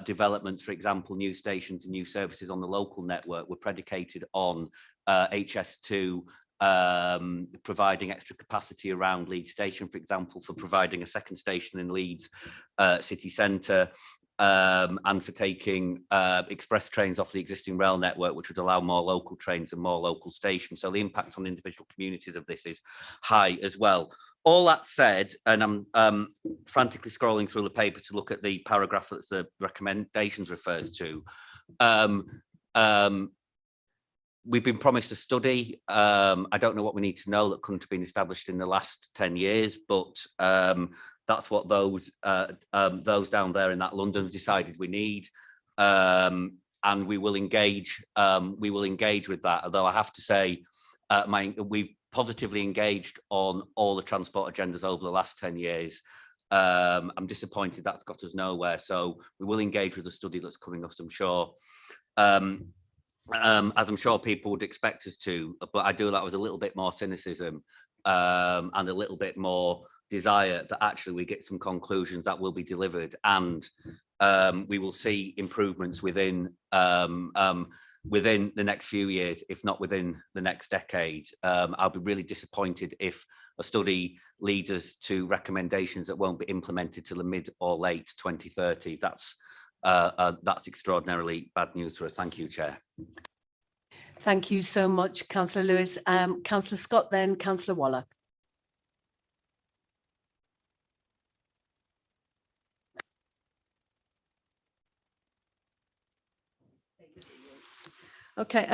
developments, for example, new stations and new services on the local network were predicated on HS2 providing extra capacity around Leeds Station, for example, for providing a second station in Leeds city centre, and for taking express trains off the existing rail network, which would allow more local trains and more local stations. So the impact on individual communities of this is high as well. All that said, and I'm frantically scrolling through the paper to look at the paragraph that the recommendations refers to. We've been promised a study. I don't know what we need to know that couldn't have been established in the last 10 years, but that's what those down there in that London have decided we need. And we will engage with that. Although I have to say, we've positively engaged on all the transport agendas over the last 10 years. I'm disappointed that's got us nowhere. So we will engage with the study that's coming up, I'm sure. As I'm sure people would expect us to, but I do that with a little bit more cynicism and a little bit more desire that actually we get some conclusions that will be delivered, and we will see improvements within the next few years, if not within the next decade. I'll be really disappointed if a study leads us to recommendations that won't be implemented till the mid or late 2030. That's extraordinarily bad news for us. Thank you, Chair. Thank you so much, Councillor Lewis. Councillor Scott, then Councillor Waller. Okay,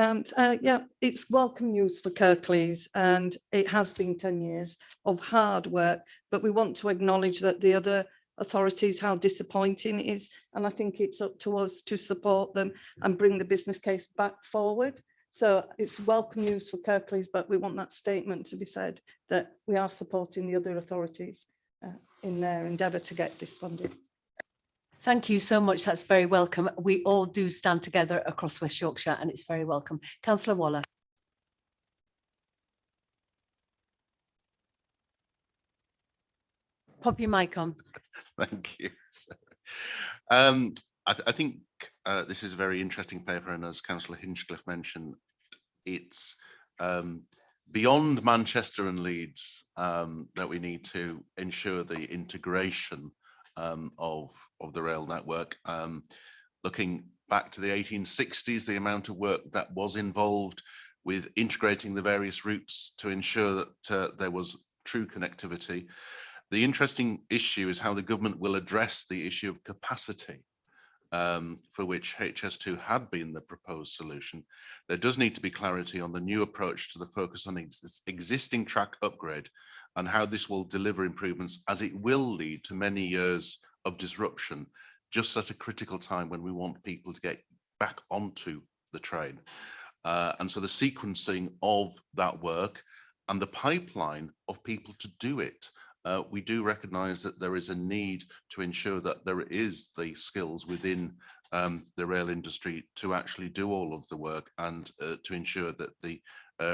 yeah, it's welcome news for Kirklees, and it has been 10 years of hard work, but we want to acknowledge that the other authorities, how disappointing it is, and I think it's up to us to support them and bring the business case back forward. So it's welcome news for Kirklees, but we want that statement to be said that we are supporting the other authorities in their endeavour to get this funded. Thank you so much. That's very welcome. We all do stand together across West Yorkshire, and it's very welcome. Councillor Waller. Pop your mic on. Thank you. I think this is a very interesting paper, and as Councillor Hinchcliffe mentioned, it's beyond Manchester and Leeds that we need to ensure the integration of the rail network. Looking back to the 1860s, the amount of work that was involved with integrating the various routes to ensure that there was true connectivity. The interesting issue is how the government will address the issue of capacity, for which HS2 had been the proposed solution. There does need to be clarity on the new approach to the focus on existing track upgrade and how this will deliver improvements, as it will lead to many years of disruption just at a critical time when we want people to get back onto the train. And so the sequencing of that work and the pipeline of people to do it. We do recognise that there is a need to ensure that there is the skills within the rail industry to actually do all of the work, and to ensure that the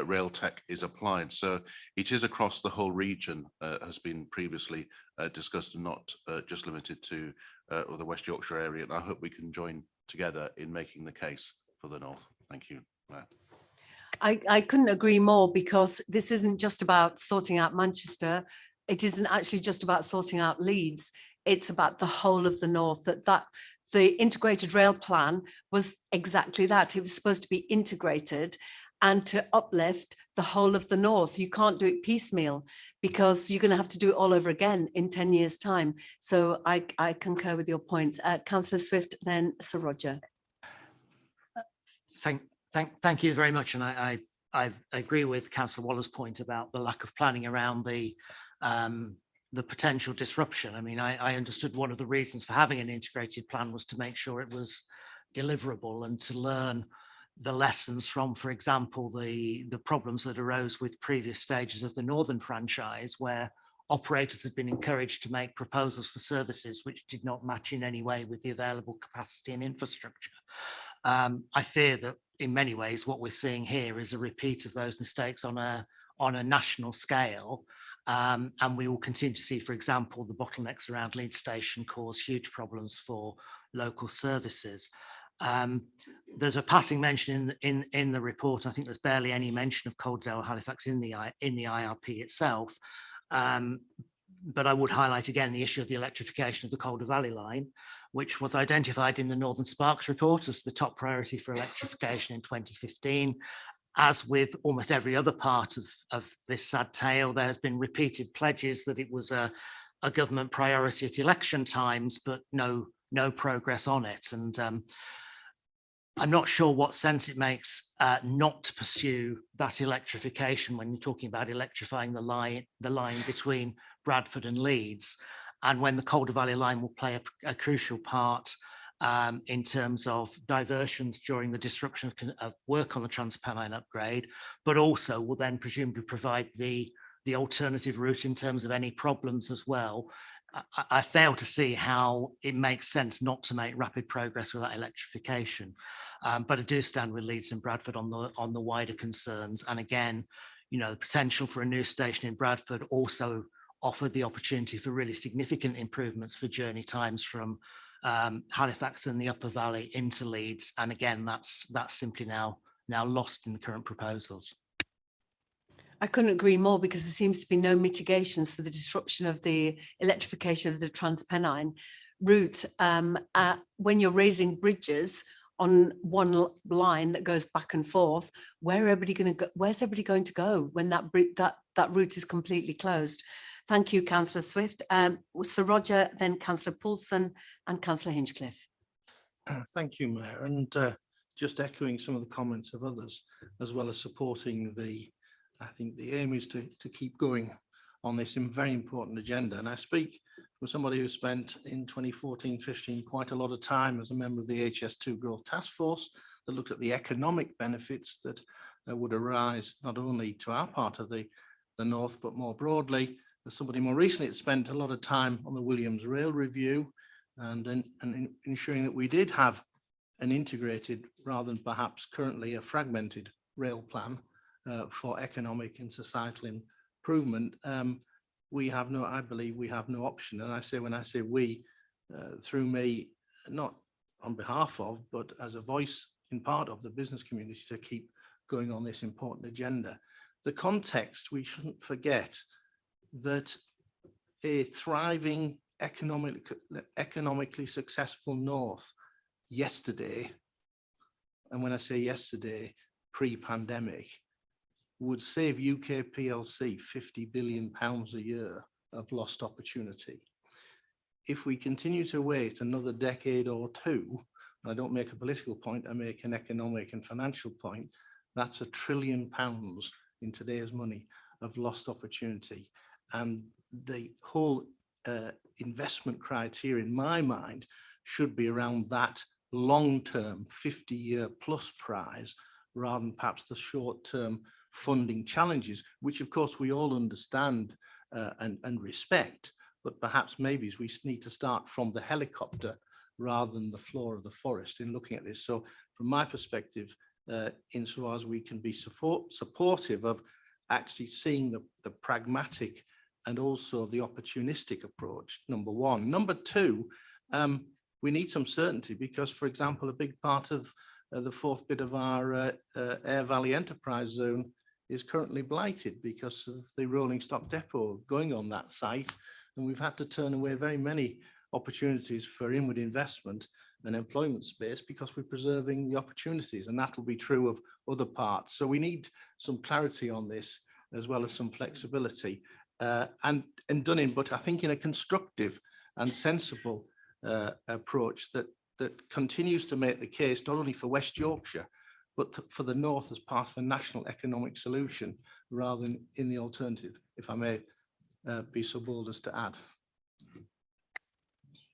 rail tech is applied. So it is across the whole region, has been previously discussed, and not just limited to the West Yorkshire area. And I hope we can join together in making the case for the North. Thank you, Mayor. I couldn't agree more, because this isn't just about sorting out Manchester. It isn't actually just about sorting out Leeds. It's about the whole of the North. That the integrated rail plan was exactly that. It was supposed to be integrated, and to uplift the whole of the north. You can't do it piecemeal because you're going to have to do it all over again in 10 years' time. So I concur with your points. Councillor Swift, then Sir Roger. Thank you very much. And I agree with Councillor Waller's point about the lack of planning around the potential disruption. I mean, I understood one of the reasons for having an integrated plan was to make sure it was deliverable and to learn the lessons from, for example, the problems that arose with previous stages of the Northern franchise, where operators had been encouraged to make proposals for services which did not match in any way with the available capacity and infrastructure. I fear that in many ways what we're seeing here is a repeat of those mistakes on a national scale. And we will continue to see, for example, the bottlenecks around Leeds Station cause huge problems for local services. There's a passing mention in the report. I think there's barely any mention of Coaldale Halifax in the IRP itself. But I would highlight again the issue of the electrification of the Calder Valley line, which was identified in the Northern Sparks report as the top priority for electrification in 2015. As with almost every other part of this sad tale, there has been repeated pledges that it was a government priority at election times, but no progress on it. And I'm not sure what sense it makes not to pursue that electrification when you're talking about electrifying the line between Bradford and Leeds, and when the Calder Valley line will play a crucial part in terms of diversions during the disruption of work on the Transpennine upgrade, but also will then presumably provide the alternative route in terms of any problems as well. I fail to see how it makes sense not to make rapid progress with that electrification. But I do stand with Leeds and Bradford on the wider concerns. And again, you know, the potential for a new station in Bradford also offered the opportunity for really significant improvements for journey times from Halifax and the Upper Valley into Leeds. And again, that's simply now lost in the current proposals. I couldn't agree more, because there seems to be no mitigations for the disruption of the electrification of the Transpennine route. When you're raising bridges on one line that goes back and forth, where's everybody going to go when that route is completely closed? Thank you, Councillor Swift. Sir Roger, then Councillor Poulsen and Councillor Hinchcliffe. Thank you, Mayor. And just echoing some of the comments of others, as well as supporting I think the aim is to keep going on this very important agenda. And I speak from somebody who spent in 2014-15 quite a lot of time as a member of the HS2 Growth Task Force that looked at the economic benefits that would arise not only to our part of the north, but more broadly. As somebody more recently that spent a lot of time on the Williams Rail Review and ensuring that we did have an integrated, rather than perhaps currently a fragmented rail plan for economic and societal improvement. I believe we have no option. And when I say we, through me, not on behalf of, but as a voice in part of the business community to keep going on this important agenda. The context, we shouldn't forget that a thriving, economically successful North yesterday, and when I say yesterday, pre-pandemic, would save UK PLC £50 billion a year of lost opportunity. If we continue to wait another decade or two, and I don't make a political point, I make an economic and financial point, that's £1 trillion in today's money of lost opportunity. And the whole investment criteria, in my mind, should be around that long-term 50-year plus prize, rather than perhaps the short-term funding challenges, which of course we all understand and respect, but perhaps maybe we need to start from the helicopter rather than the floor of the forest in looking at this. So from my perspective, insofar as we can be supportive of actually seeing the pragmatic and also the opportunistic approach, number one. Number two, we need some certainty because, for example, a big part of the fourth bit of our Air Valley Enterprise Zone is currently blighted because of the rolling stock depot going on that site. And we've had to turn away very many opportunities for inward investment and employment space because we're preserving the opportunities, and that will be true of other parts. So we need some clarity on this as well as some flexibility and done in, but I think in a constructive and sensible approach that continues to make the case not only for West Yorkshire, but for the North as part of a national economic solution rather than in the alternative, if I may be so bold as to add.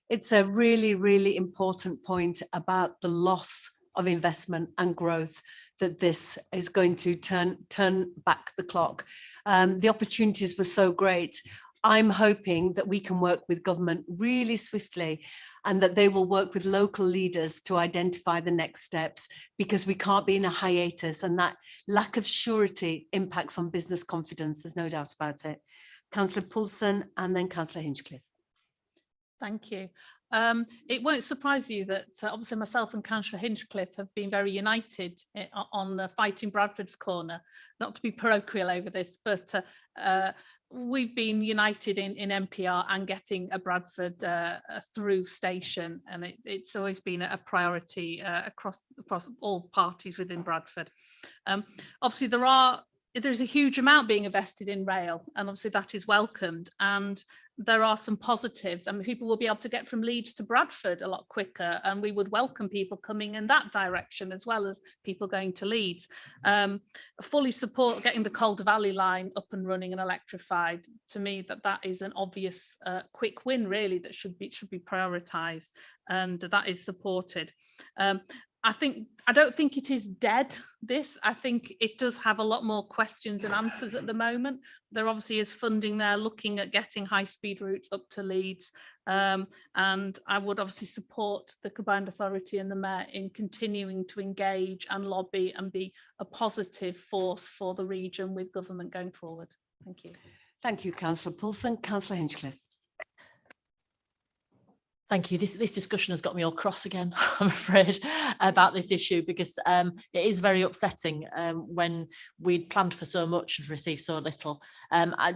It's a really, really important point about the loss of investment and growth, that this is going to turn back the clock. The opportunities were so great. I'm hoping that we can work with government really swiftly and that they will work with local leaders to identify the next steps, because we can't be in a hiatus, and that lack of surety impacts on business confidence. There's no doubt about it. Councillor Poulsen and then Councillor Hinchcliffe. Thank you. It won't surprise you that obviously myself and Councillor Hinchcliffe have been very united on the fighting Bradford's corner. Not to be parochial over this, but we've been united in MPR and getting a Bradford through station, and it's always been a priority across all parties within Bradford. Obviously there's a huge amount being invested in rail, and obviously that is welcomed, and there are some positives. I mean, people will be able to get from Leeds to Bradford a lot quicker, and we would welcome people coming in that direction as well as people going to Leeds. Fully support getting the Calder Valley line up and running and electrified. To me, that is an obvious quick win, really, that should be prioritised, and that is supported. I don't think it is dead, this. I think it does have a lot more questions and answers at the moment. There obviously is funding there looking at getting high-speed routes up to Leeds. And I would obviously support the Combined Authority and the Mayor in continuing to engage and lobby and be a positive force for the region with government going forward. Thank you. Thank you, Councillor Poulsen. Councillor Hinchcliffe. Thank you. This discussion has got me all cross again, I'm afraid, about this issue, because it is very upsetting when we'd planned for so much and received so little.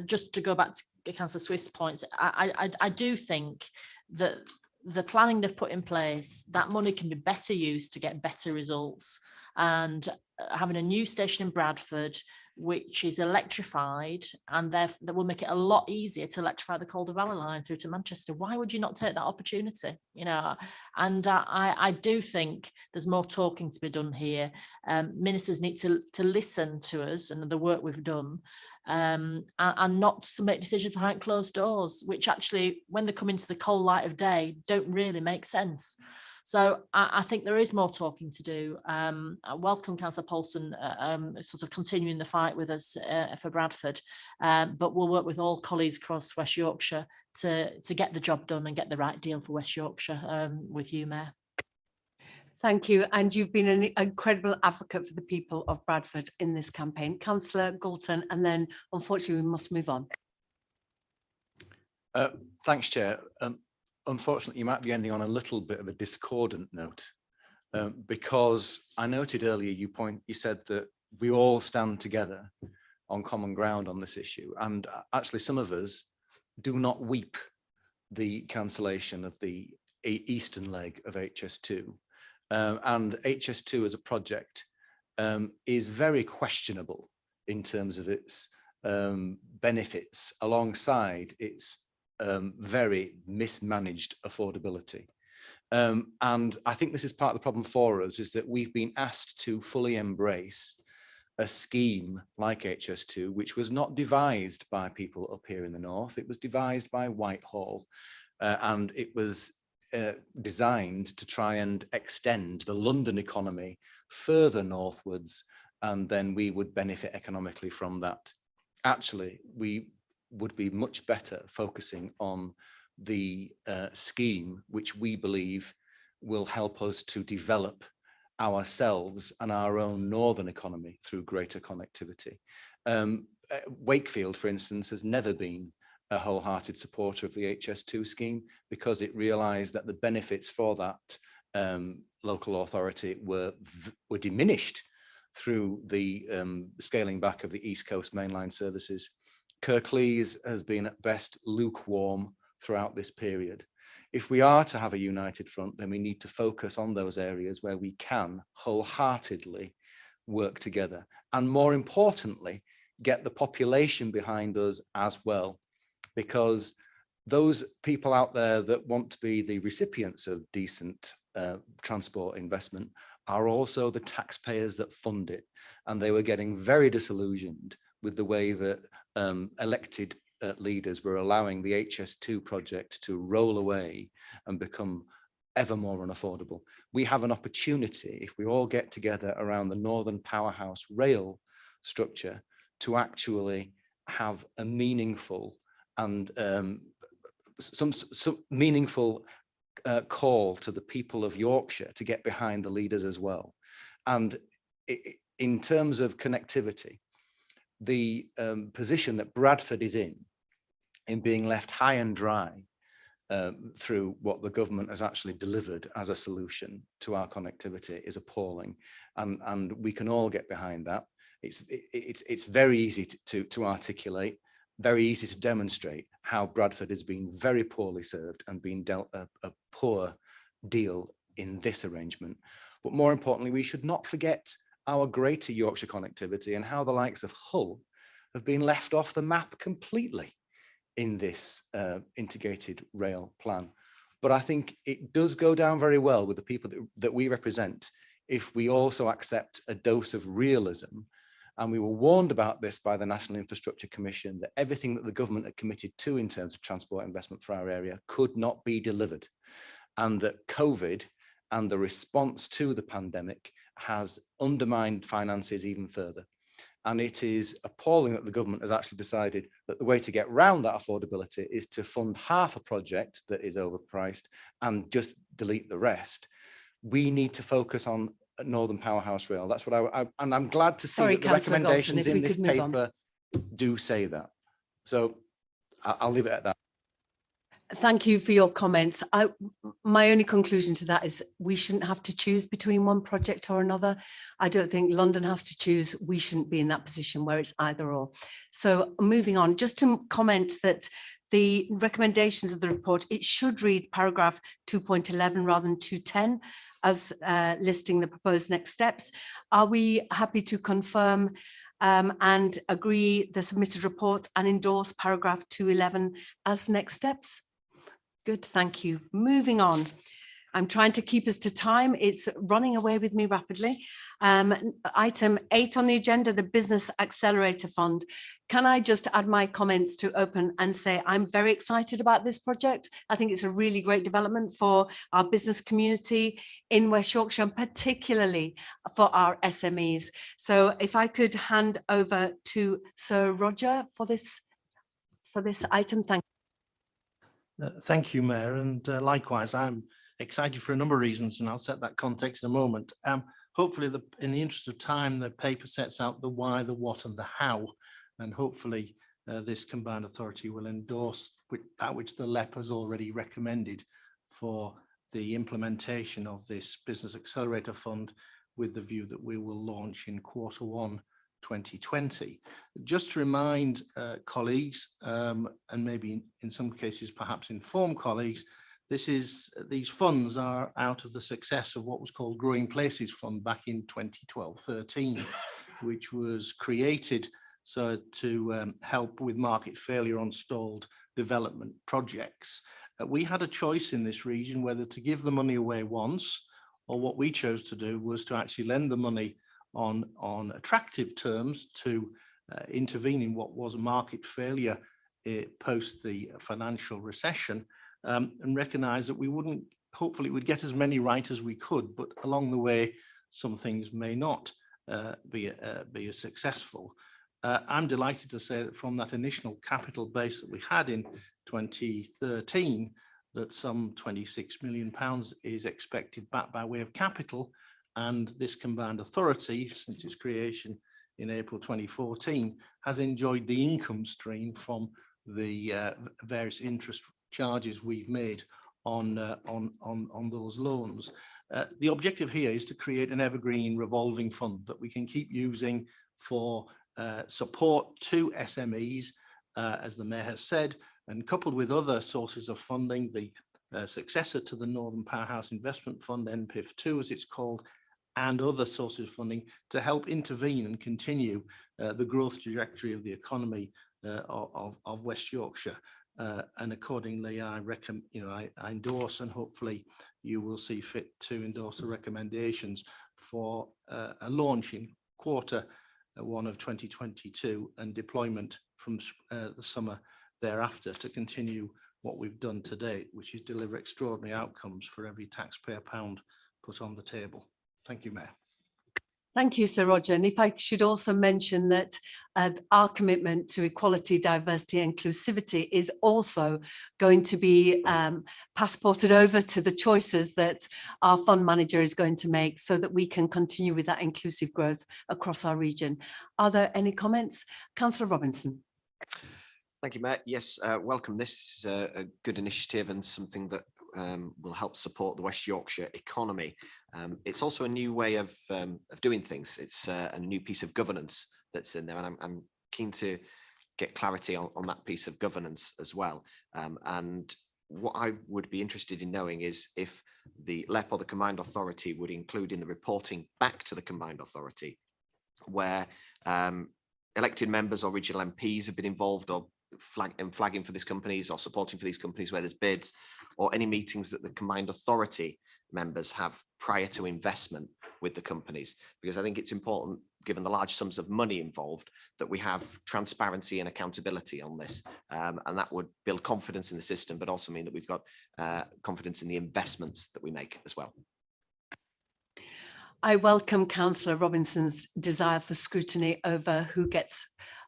Just to go back to Councillor Swift's points, I do think that the planning they've put in place, that money can be better used to get better results. And having a new station in Bradford, which is electrified, and that will make it a lot easier to electrify the Calder Valley line through to Manchester. Why would you not take that opportunity? You know, and I do think there's more talking to be done here. Ministers need to listen to us and the work we've done, and not to make decisions behind closed doors, which actually, when they come into the cold light of day, don't really make sense. So I think there is more talking to do. I welcome Councillor Poulsen sort of continuing the fight with us for Bradford, but we'll work with all colleagues across West Yorkshire to get the job done and get the right deal for West Yorkshire with you, Mayor. Thank you. And you've been an incredible advocate for the people of Bradford in this campaign. Councillor Galton, and then unfortunately we must move on. Thanks, Chair. Unfortunately, you might be ending on a little bit of a discordant note, because I noted earlier you said that we all stand together on common ground on this issue, and actually some of us do not weep the cancellation of the eastern leg of HS2, and HS2 as a project is very questionable in terms of its benefits alongside its very mismanaged affordability. And I think this is part of the problem for us, is that we've been asked to fully embrace a scheme like HS2, which was not devised by people up here in the north. It was devised by Whitehall, and it was designed to try and extend the London economy further northwards, and then we would benefit economically from that. Actually, we would be much better focusing on the scheme which we believe will help us to develop ourselves and our own northern economy through greater connectivity. Wakefield, for instance, has never been a wholehearted supporter of the HS2 scheme because it realised that the benefits for that local authority were diminished through the scaling back of the East Coast mainline services. Kirklees has been at best lukewarm throughout this period. if we are to have a united front, then we need to focus on those areas where we can wholeheartedly work together. And more importantly, get the population behind us as well, because those people out there that want to be the recipients of decent transport investment are also the taxpayers that fund it. And they were getting very disillusioned with the way that elected leaders were allowing the HS2 project to roll away and become ever more unaffordable. We have an opportunity, if we all get together around the Northern Powerhouse rail structure, to actually have a meaningful and some meaningful call to the people of Yorkshire to get behind the leaders as well. And in terms of connectivity, the position that Bradford is in being left high and dry through what the government has actually delivered as a solution to our connectivity is appalling, and we can all get behind that. It's very easy to articulate, very easy to demonstrate how Bradford has been very poorly served and been dealt a poor deal in this arrangement. But more importantly, we should not forget our greater Yorkshire connectivity and how the likes of Hull have been left off the map completely in this integrated rail plan. But I think it does go down very well with the people that we represent if we also accept a dose of realism. And we were warned about this by the National Infrastructure Commission, that everything that the government had committed to in terms of transport investment for our area could not be delivered. And that COVID and the response to the pandemic has undermined finances even further. And it is appalling that the government has actually decided that the way to get round that affordability is to fund half a project that is overpriced and just delete the rest. We need to focus on Northern Powerhouse Rail. That's what and I'm glad to see Sorry, that the Councillor Galton, recommendations if we in this could move on. paper do say that. So I'll leave it at that. Thank you for your comments. My only conclusion to that is we shouldn't have to choose between one project or another. I don't think London has to choose. We shouldn't be in that position where it's either or. So moving on, just to comment that the recommendations of the report, it should read paragraph 2.11 rather than 2.10 as listing the proposed next steps. Are we happy to confirm and agree the submitted report and endorse paragraph 2.11 as next steps? Good, thank you. Moving on. I'm trying to keep us to time. It's running away with me rapidly. Item 8 on the agenda, the Business Accelerator Fund. Can I just add my comments to open and say I'm very excited about this project. I think it's a really great development for our business community in West Yorkshire, and particularly for our SMEs. So if I could hand over to Sir Roger for this item, thank you. Thank you, Mayor, and likewise, I'm excited for a number of reasons, and I'll set that context in a moment. Hopefully, in the interest of time, the paper sets out the why, the what, and the how, and hopefully this combined authority will endorse that which the LEP has already recommended for the implementation of this Business Accelerator Fund, with the view that we will launch in Q1 2020. Just to remind colleagues, and maybe in some cases perhaps inform colleagues, these funds are out of the success of what was called Growing Places Fund back in 2012-13, which was created so to help with market failure on stalled development projects. We had a choice in this region whether to give the money away once, or what we chose to do was to actually lend the money on attractive terms to intervene in what was a market failure post the financial recession, and recognize that we wouldn't, hopefully we'd get as many right as we could, but along the way some things may not be as successful. I'm delighted to say that from that initial capital base that we had in 2013, that some £26 million is expected back by way of capital, and this combined authority, since its creation in April 2014, has enjoyed the income stream from the various interest charges we've made on those loans. The objective here is to create an evergreen revolving fund that we can keep using for support to SMEs, as the Mayor has said, and coupled with other sources of funding, the successor to the Northern Powerhouse Investment Fund, NPIF2 as it's called, and other sources of funding to help intervene and continue the growth trajectory of the economy of West Yorkshire. And accordingly, I endorse, and hopefully you will see fit to endorse the recommendations for a launch in Q1 of 2022 and deployment from the summer thereafter to continue what we've done to date, which is deliver extraordinary outcomes for every taxpayer pound put on the table. Thank you, Mayor. Thank you, Sir Roger. And if I should also mention that our commitment to equality, diversity, and inclusivity is also going to be passported over to the choices that our fund manager is going to make so that we can continue with that inclusive growth across our region. Are there any comments? Councillor Robinson. Thank you, Matt. Yes, welcome. This is a good initiative and something that will help support the West Yorkshire economy. It's also a new way of doing things. It's a new piece of governance that's in there, and I'm keen to get clarity on that piece of governance as well. And what I would be interested in knowing is if the LEP or the Combined Authority would include in the reporting back to the Combined Authority where elected members or regional MPs have been involved or flagging for these companies or supporting for these companies where there's bids, or any meetings that the Combined Authority members have prior to investment with the companies, because I think it's important, given the large sums of money involved, that we have transparency and accountability on this, and that would build confidence in the system, but also mean that we've got confidence in the investments that we make as well. I welcome Councillor Robinson's desire for scrutiny over who gets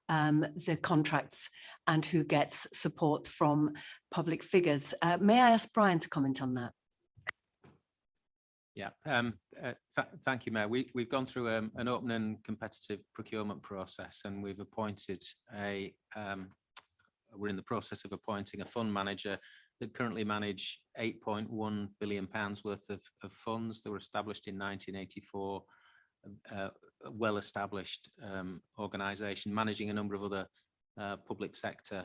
the contracts and who gets support from public figures. May I ask Brian to comment on that? Yeah, thank you, Mayor. We've gone through an open and competitive procurement process, and we've appointed we're in the process of appointing a fund manager that currently manage £8.1 billion worth of funds that were established in 1984, a well-established organisation managing a number of other public sector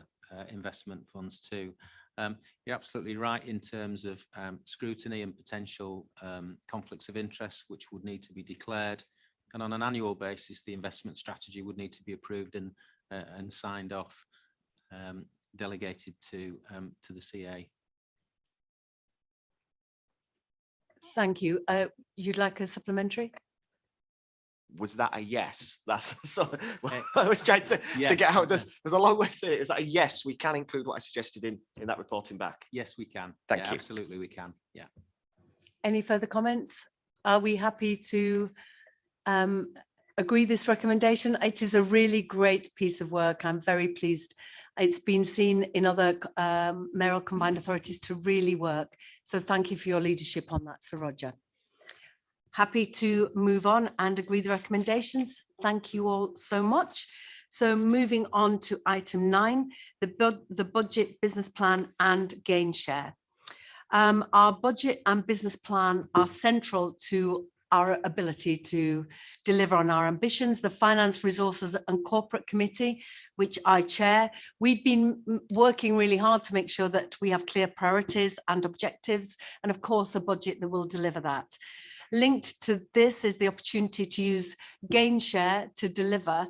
investment funds too. You're absolutely right in terms of scrutiny and potential conflicts of interest, which would need to be declared. And on an annual basis, the investment strategy would need to be approved and signed off, delegated to the CA. Thank you. You'd like a supplementary? Was that a yes? That's so I was trying to get out. There's a long way to say it. Is that a yes? We can include what I suggested in that reporting back. Yes, we can. Thank you. Absolutely, we can. Yeah. Any further comments? Are we happy to agree this recommendation? It is a really great piece of work. I'm very pleased. It's been seen in other mayoral combined authorities to really work. So thank you for your leadership on that, Sir Roger. Happy to move on and agree the recommendations. Thank you all so much. So moving on to item 9, the budget, business plan and gain share. Our budget and business plan are central to our ability to deliver on our ambitions. The Finance, Resources and Corporate Committee, which I chair, we've been working really hard to make sure that we have clear priorities and objectives, and of course a budget that will deliver that. Linked to this is the opportunity to use gain share to deliver.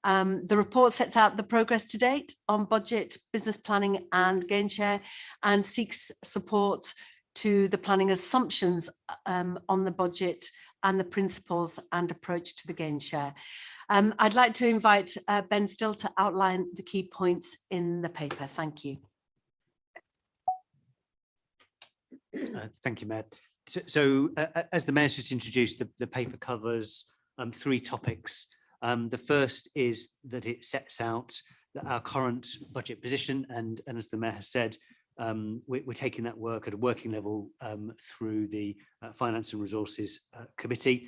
The report sets out the progress to date on budget, business planning and gain share, and seeks support to the planning assumptions on the budget and the principles and approach to the gain share. I'd like to invite Ben Still to outline the key points in the paper. Thank you. Thank you, Mayor. So as the Mayor's just introduced, the paper covers 3 topics. The first is that it sets out our current budget position, and as the Mayor has said, we're taking that work at a working level through the Finance and Resources Committee.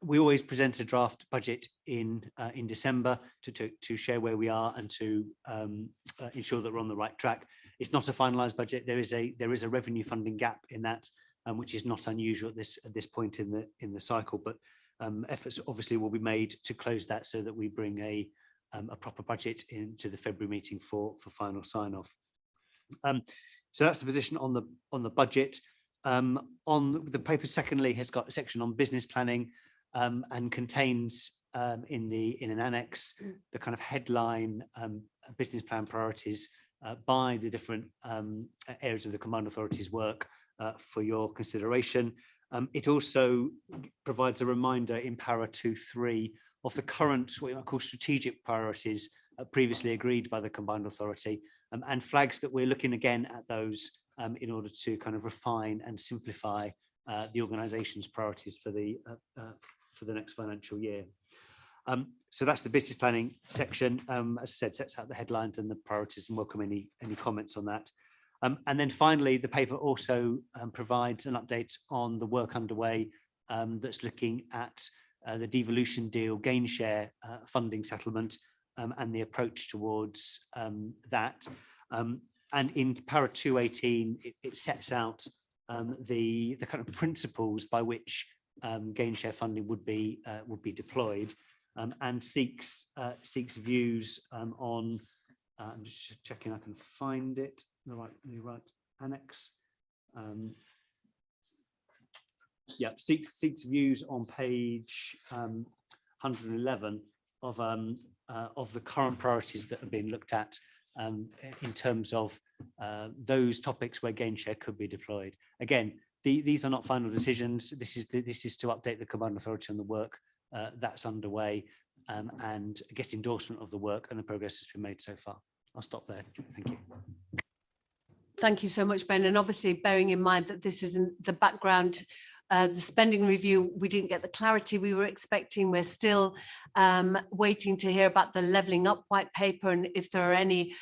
We always present a draft budget in December to share where we are and to ensure that we're on the right track. It's not a finalised budget. There is a revenue funding gap in that, which is not unusual at this point in the cycle, but efforts obviously will be made to close that so that we bring a proper budget into the February meeting for final sign-off. So that's the position on the budget. On the paper, secondly, has got a section on business planning and contains in an annex the kind of headline business plan priorities by the different areas of the combined authorities work for your consideration. It also provides a reminder in para 2.3 of the current what you might call strategic priorities previously agreed by the combined authority, and flags that we're looking again at those in order to kind of refine and simplify the organisation's priorities for the next financial year. So that's the business planning section. As I said, sets out the headlines and the priorities, and welcome any comments on that. And then finally, the paper also provides an update on the work underway that's looking at the devolution deal gain share funding settlement and the approach towards that. And in para 218, it sets out the kind of principles by which gain share funding would be deployed, and seeks views on. I'm just checking I can find it the right annex. Yeah, seeks views on page 111 of the current priorities that are being looked at in terms of those topics where gain share could be deployed. Again, these are not final decisions. This is to update the combined authority on the work that's underway and get endorsement of the work and the progress that's been made so far. I'll stop there. Thank you. Thank you so much, Ben. And obviously bearing in mind that this is in the background, the spending review, we didn't get the clarity we were expecting. We're still waiting to hear about the levelling up white paper and if there are any,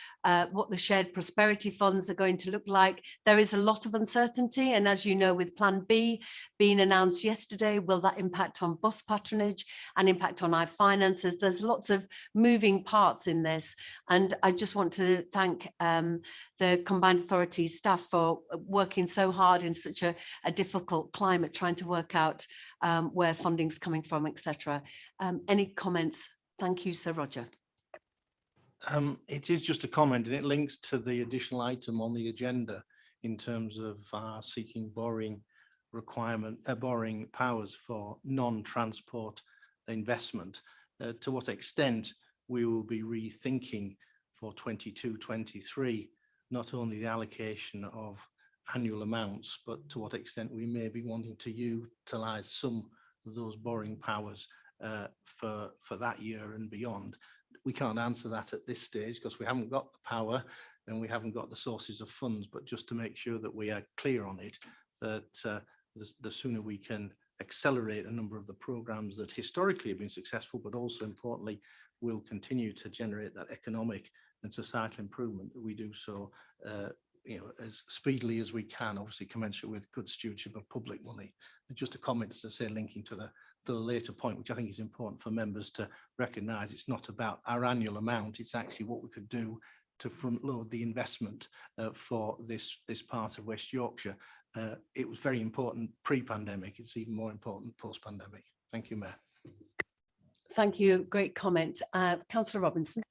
what the shared prosperity funds are going to look like. There is a lot of uncertainty. And as you know, with Plan B being announced yesterday, will that impact on bus patronage and impact on our finances? There's lots of moving parts in this. And I just want to thank the Combined Authority staff for working so hard in such a difficult climate, trying to work out where funding's coming from, etc. Any comments? Thank you, Sir Roger. It is just a comment, and it links to the additional item on the agenda in terms of seeking borrowing powers for non-transport investment. To what extent we will be rethinking for 22-23 not only the allocation of annual amounts, but to what extent we may be wanting to utilise some of those borrowing powers for that year and beyond. We can't answer that at this stage because we haven't got the power and we haven't got the sources of funds, but just to make sure that we are clear on it, that the sooner we can accelerate a number of the programmes that historically have been successful, but also importantly will continue to generate that economic and societal improvement, that we do so as speedily as we can, obviously commensurate with good stewardship of public money. And just a comment, as I say, linking to the later point, which I think is important for members to recognise. It's not about our annual amount, it's actually what we could do to front load the investment for this part of West Yorkshire. It was very important pre-pandemic, it's even more important post-pandemic. Thank you, Mayor. Thank you, great comment. Councillor Robinson.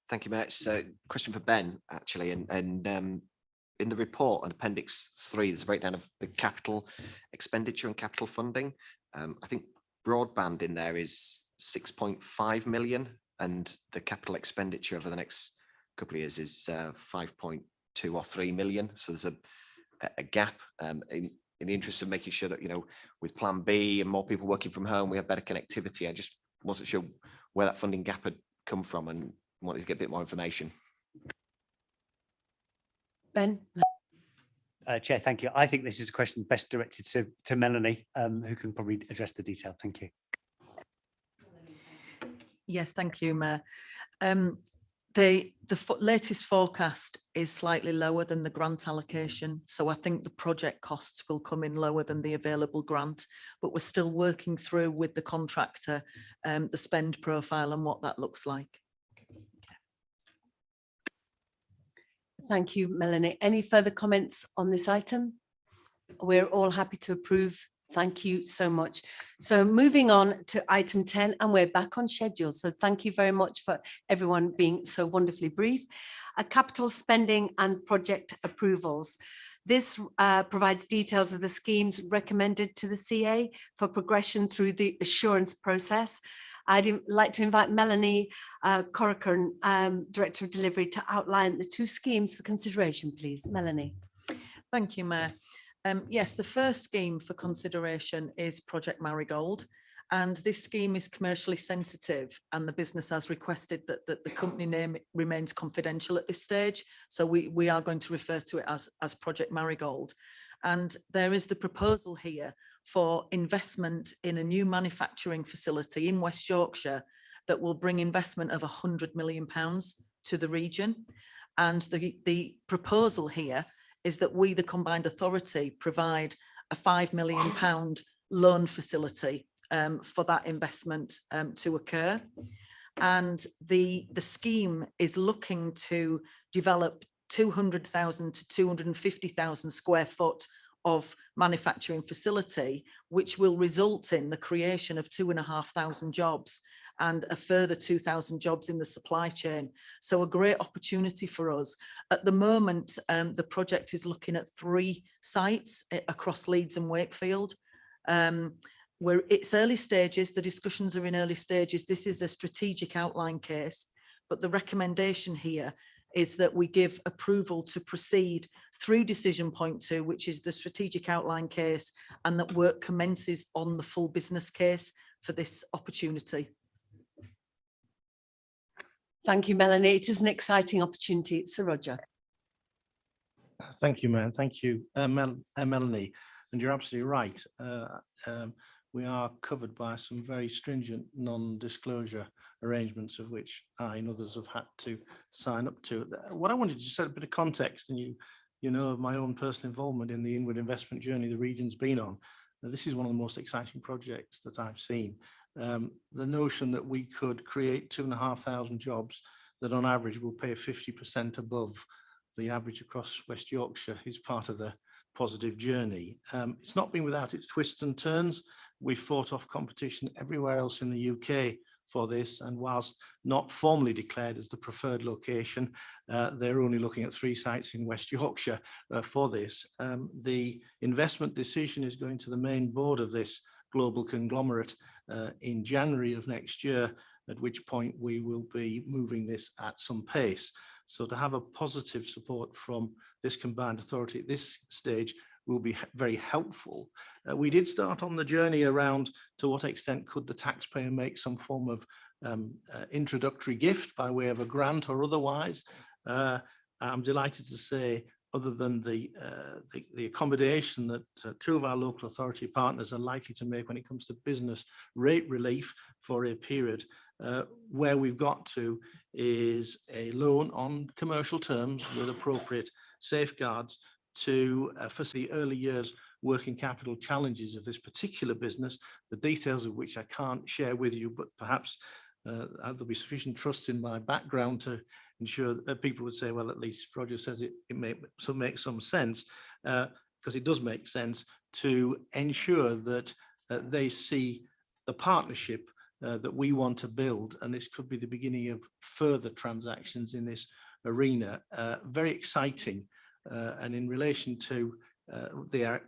Thank you, Matt. It's a question for Ben, actually. And in the report on Appendix 3, there's a breakdown of the capital expenditure and capital funding. I think broadband in there is 6.5 million, and the capital expenditure over the next couple of years is 5.2 or 3 million. So there's a gap. In the interest of making sure that, with Plan B and more people working from home, we have better connectivity. I just wasn't sure where that funding gap had come from and wanted to get a bit more information. Ben. Chair, thank you. I think this is a question best directed to Melanie, who can probably address the detail. Thank you. Yes, thank you, Mayor. The latest forecast is slightly lower than the grant allocation, so I think the project costs will come in lower than the available grant, but we're still working through with the contractor the spend profile and what that looks like. Thank you, Melanie. Any further comments on this item? We're all happy to approve Thank you so much. So moving on to item 10, and we're back on schedule. So thank you very much for everyone being so wonderfully brief. Capital spending and project approvals. This provides details of the schemes recommended to the CA for progression through the assurance process. I'd like to invite Melanie Corcoran, Director of Delivery, to outline the two schemes for consideration, please. Melanie. Thank you, Mayor. Yes, the first scheme for consideration is Project Marigold, and this scheme is commercially sensitive, and the business has requested that the company name remains confidential at this stage. So we are going to refer to it as Project Marigold. And there is the proposal here for investment in a new manufacturing facility in West Yorkshire that will bring investment of £100 million to the region. And the proposal here is that we, the combined authority, provide a £5 million loan facility for that investment to occur. And the scheme is looking to develop 200,000 to 250,000 square foot of manufacturing facility, which will result in the creation of 2,500 jobs and a further 2,000 jobs in the supply chain. So a great opportunity for us. At the moment, the project is looking at 3 sites across Leeds and Wakefield. Where it's early stages, the discussions are in early stages. This is a strategic outline case, but the recommendation here is that we give approval to proceed through decision point 2, which is the strategic outline case, and that work commences on the full business case for this opportunity. Thank you, Melanie. It is an exciting opportunity. Sir Roger. Thank you, Mayor. Thank you, Melanie. And you're absolutely right. We are covered by some very stringent non-disclosure arrangements, of which I and others have had to sign up to. What I wanted to set a bit of context, and you know of my own personal involvement in the inward investment journey the region's been on. Now, this is one of the most exciting projects that I've seen. The notion that we could create 2,500 jobs that on average will pay 50% above the average across West Yorkshire is part of the positive journey. It's not been without its twists and turns. We fought off competition everywhere else in the UK for this, and whilst not formally declared as the preferred location, they're only looking at 3 sites in West Yorkshire for this. The investment decision is going to the main board of this global conglomerate in January of next year, at which point we will be moving this at some pace. So to have a positive support from this combined authority at this stage will be very helpful. We did start on the journey around to what extent could the taxpayer make some form of introductory gift by way of a grant or otherwise. I'm delighted to say, other than the accommodation that 2 of our local authority partners are likely to make when it comes to business rate relief for a period, where we've got to is a loan on commercial terms with appropriate safeguards to for the early years working capital challenges of this particular business, the details of which I can't share with you, but perhaps there'll be sufficient trust in my background to ensure that people would say, well, at least Roger says it makes some sense, because it does make sense to ensure that they see the partnership that we want to build, and this could be the beginning of further transactions in this arena. Very exciting, and in relation to their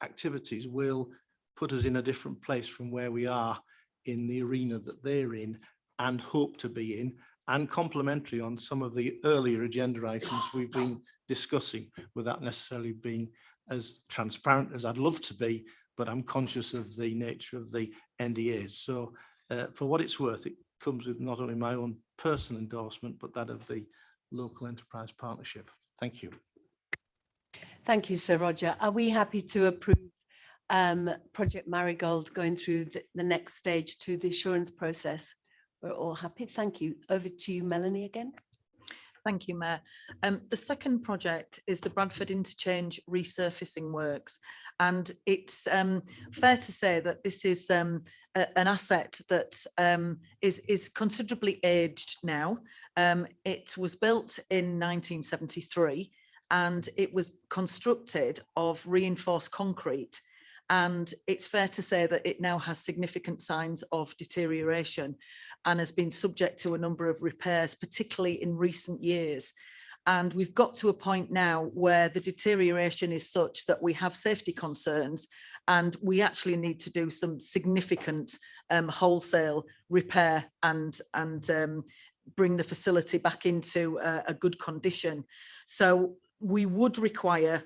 activities will put us in a different place from where we are in the arena that they're in and hope to be in, and complementary on some of the earlier agenda items we've been discussing, without necessarily being as transparent as I'd love to be, but I'm conscious of the nature of the NDAs. So for what it's worth, it comes with not only my own personal endorsement, but that of the local enterprise partnership. Thank you. Thank you, Sir Roger. Are we happy to approve Project Marigold going through the next stage to the assurance process? We're all happy. Thank you. Over to you, Melanie, again. Thank you, Mayor. The second project is the Bradford Interchange resurfacing works. And it's fair to say that this is an asset that is considerably aged now. It was built in 1973 and it was constructed of reinforced concrete. And it's fair to say that it now has significant signs of deterioration and has been subject to a number of repairs, particularly in recent years. And we've got to a point now where the deterioration is such that we have safety concerns and we actually need to do some significant wholesale repair and bring the facility back into a good condition. So we would require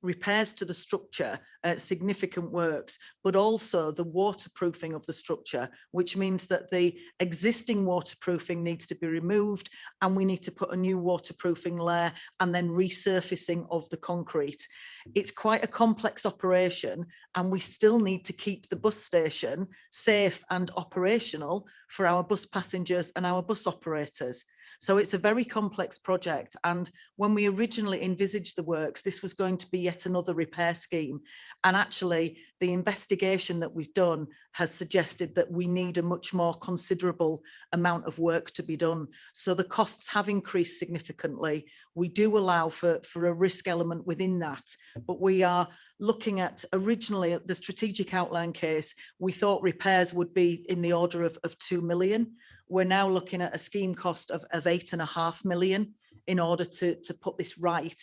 repairs to the structure, significant works, but also the waterproofing of the structure, which means that the existing waterproofing needs to be removed and we need to put a new waterproofing layer and then resurfacing of the concrete. It's quite a complex operation and we still need to keep the bus station safe and operational for our bus passengers and our bus operators. So it's a very complex project. And when we originally envisaged the works, this was going to be yet another repair scheme. And actually, the investigation that we've done has suggested that we need a much more considerable amount of work to be done. So the costs have increased significantly. We do allow for a risk element within that, but we are looking at originally at the strategic outline case, we thought repairs would be in the order of 2 million. We're now looking at a scheme cost of 8.5 million in order to put this right.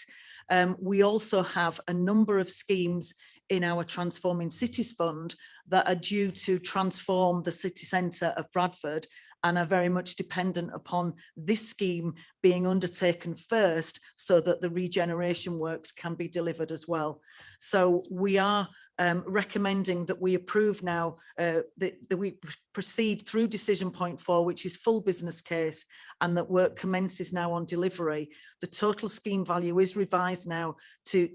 We also have a number of schemes in our Transforming Cities Fund that are due to transform the city centre of Bradford and are very much dependent upon this scheme being undertaken first so that the regeneration works can be delivered as well. So we are recommending that we approve now, that we proceed through decision point 4, which is full business case, and that work commences now on delivery. The total scheme value is revised now to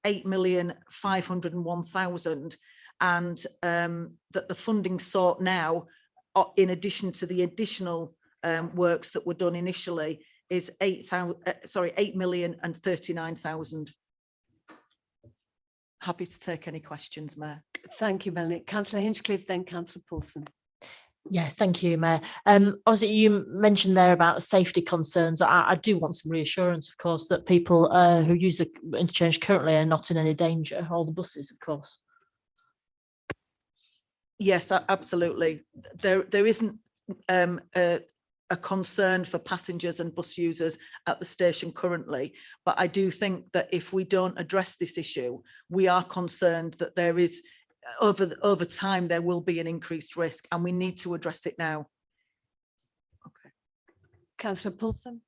8,501,000, and that the funding sought now, in addition to the additional works that were done initially, is 8,039,000. Happy to take any questions, Mayor. Thank you, Melanie. Councillor Hinchcliffe, then Councillor Paulson. Yeah, thank you, Mayor. Obviously, you mentioned there about safety concerns. I do want some reassurance, of course, that people who use the interchange currently are not in any danger, all the buses, of course. Yes, absolutely. There isn't a concern for passengers and bus users at the station currently, but I do think that if we don't address this issue, we are concerned that there is, over time, there will be an increased risk, and we need to address it now. Okay. Councillor Paulson.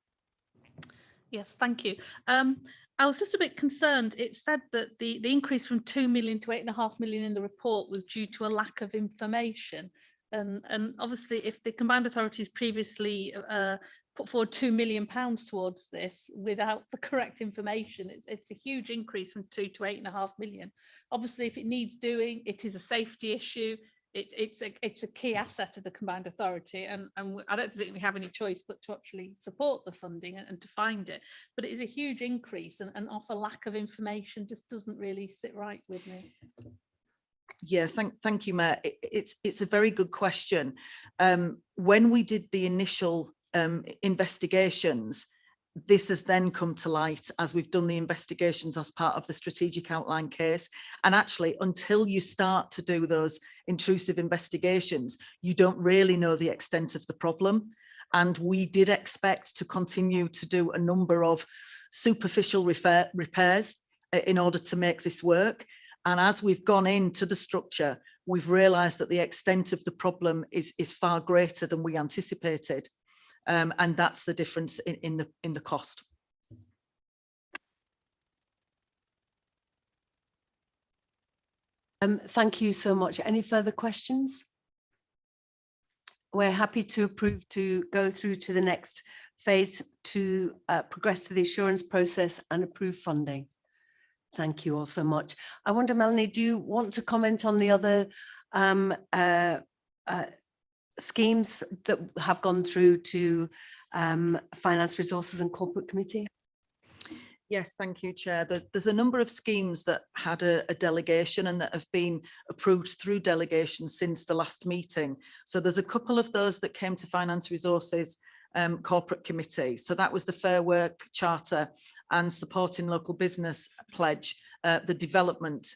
Yes, thank you. I was just a bit concerned. It said that the increase from 2 million to 8.5 million in the report was due to a lack of information. And obviously, if the combined authorities previously put forward £2 million towards this without the correct information, it's a huge increase from 2 to 8.5 million. Obviously, if it needs doing, it is a safety issue. It's a key asset of the combined authority, and I don't think we have any choice but to actually support the funding and to find it. But it is a huge increase, and off a lack of information just doesn't really sit right with me. Yeah, thank you, Mayor. It's a very good question. When we did the initial investigations, this has then come to light as we've done the investigations as part of the strategic outline case. And actually, until you start to do those intrusive investigations, you don't really know the extent of the problem. And we did expect to continue to do a number of superficial repairs in order to make this work. And as we've gone into the structure, we've realised that the extent of the problem is far greater than we anticipated. And that's the difference in the cost. Thank you so much. Any further questions? We're happy to approve to go through to the next phase to progress to the assurance process and approve funding. Thank you all so much. I wonder, Melanie, do you want to comment on the other schemes that have gone through to Finance, Resources and Corporate Committee? Yes, thank you, Chair. There's a number of schemes that had a delegation and that have been approved through delegation since the last meeting. So there's a couple of those that came to Finance, Resources Corporate Committee. So that was the Fair Work Charter and Supporting Local Business Pledge, the development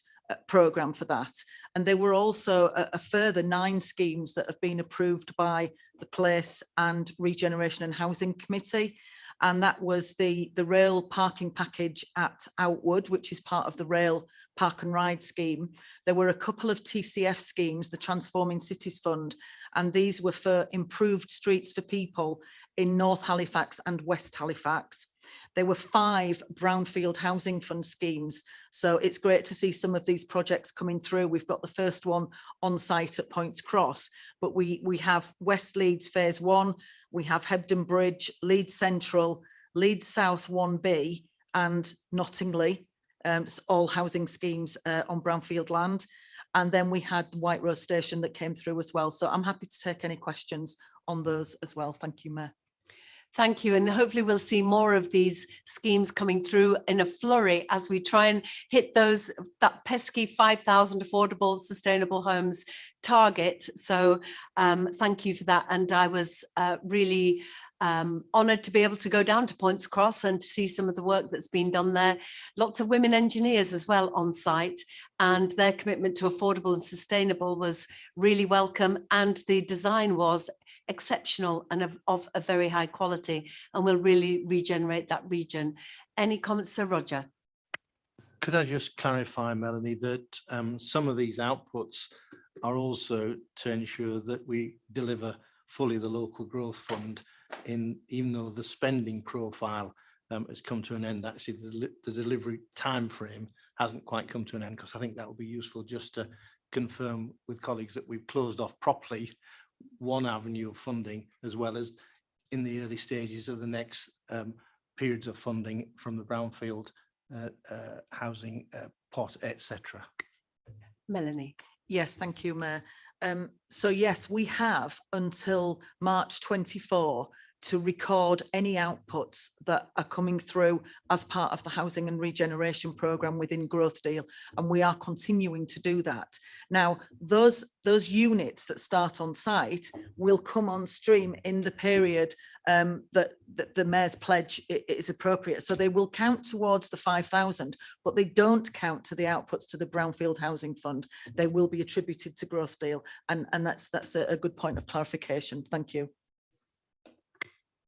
programme for that. And there were also a further 9 schemes that have been approved by the Place and Regeneration and Housing Committee. And that was the rail parking package at Outwood, which is part of the rail park and ride scheme. There were a couple of TCF schemes, the Transforming Cities Fund, and these were for improved streets for people in North Halifax and West Halifax. There were 5 brownfield housing fund schemes. So it's great to see some of these projects coming through. We've got the first one on site at Points Cross, but we have West Leeds Phase 1, we have Hebden Bridge, Leeds Central, Leeds South 1B and Nottingley, all housing schemes on brownfield land. And then we had White Rose Station that came through as well. So I'm happy to take any questions on those as well. Thank you, Mayor. Thank you. And hopefully we'll see more of these schemes coming through in a flurry as we try and hit that pesky 5,000 affordable sustainable homes target. So thank you for that. And I was really honoured to be able to go down to Points Cross and to see some of the work that's been done there. Lots of women engineers as well on site, and their commitment to affordable and sustainable was really welcome. And the design was exceptional and of a very high quality, and will really regenerate that region. Any comments, Sir Roger? Could I just clarify, Melanie, that some of these outputs are also to ensure that we deliver fully the local growth fund, even though the spending profile has come to an end. Actually, the delivery time frame hasn't quite come to an end, because I think that would be useful just to confirm with colleagues that we've closed off properly one avenue of funding, as well as in the early stages of the next periods of funding from the brownfield housing pot, etc. Melanie. Yes, thank you, Mayor. So yes, we have until March 24 to record any outputs that are coming through as part of the housing and regeneration programme within Growth Deal, and we are continuing to do that. Now, those units that start on site will come on stream in the period that the Mayor's pledge is appropriate. So they will count towards the 5,000, but they don't count to the outputs to the Brownfield Housing Fund. They will be attributed to Growth Deal, and that's a good point of clarification. Thank you.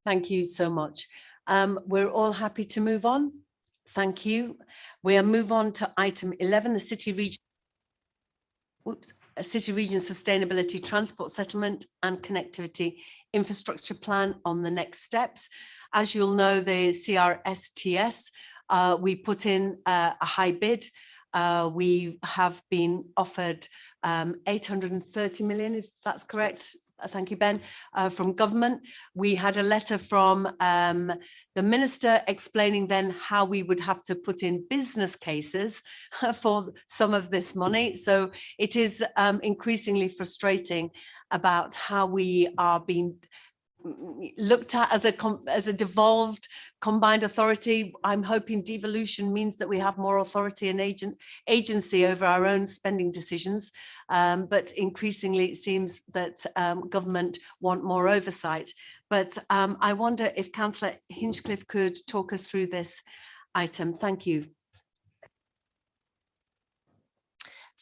Thank you so much. We're all happy to move on. Thank you. We'll move on to item 11, the City Region Sustainability Transport Settlement and Connectivity Infrastructure Plan on the next steps. As you'll know, the CRSTS, we put in a high bid. We have been offered 830 million, if that's correct. Thank you, Ben, from government. We had a letter from the minister explaining then how we would have to put in business cases for some of this money. So it is increasingly frustrating about how we are being looked at as a devolved combined authority. I'm hoping devolution means that we have more authority and agency over our own spending decisions, but increasingly it seems that government want more oversight. But I wonder if Councillor Hinchcliffe could talk us through this item. Thank you.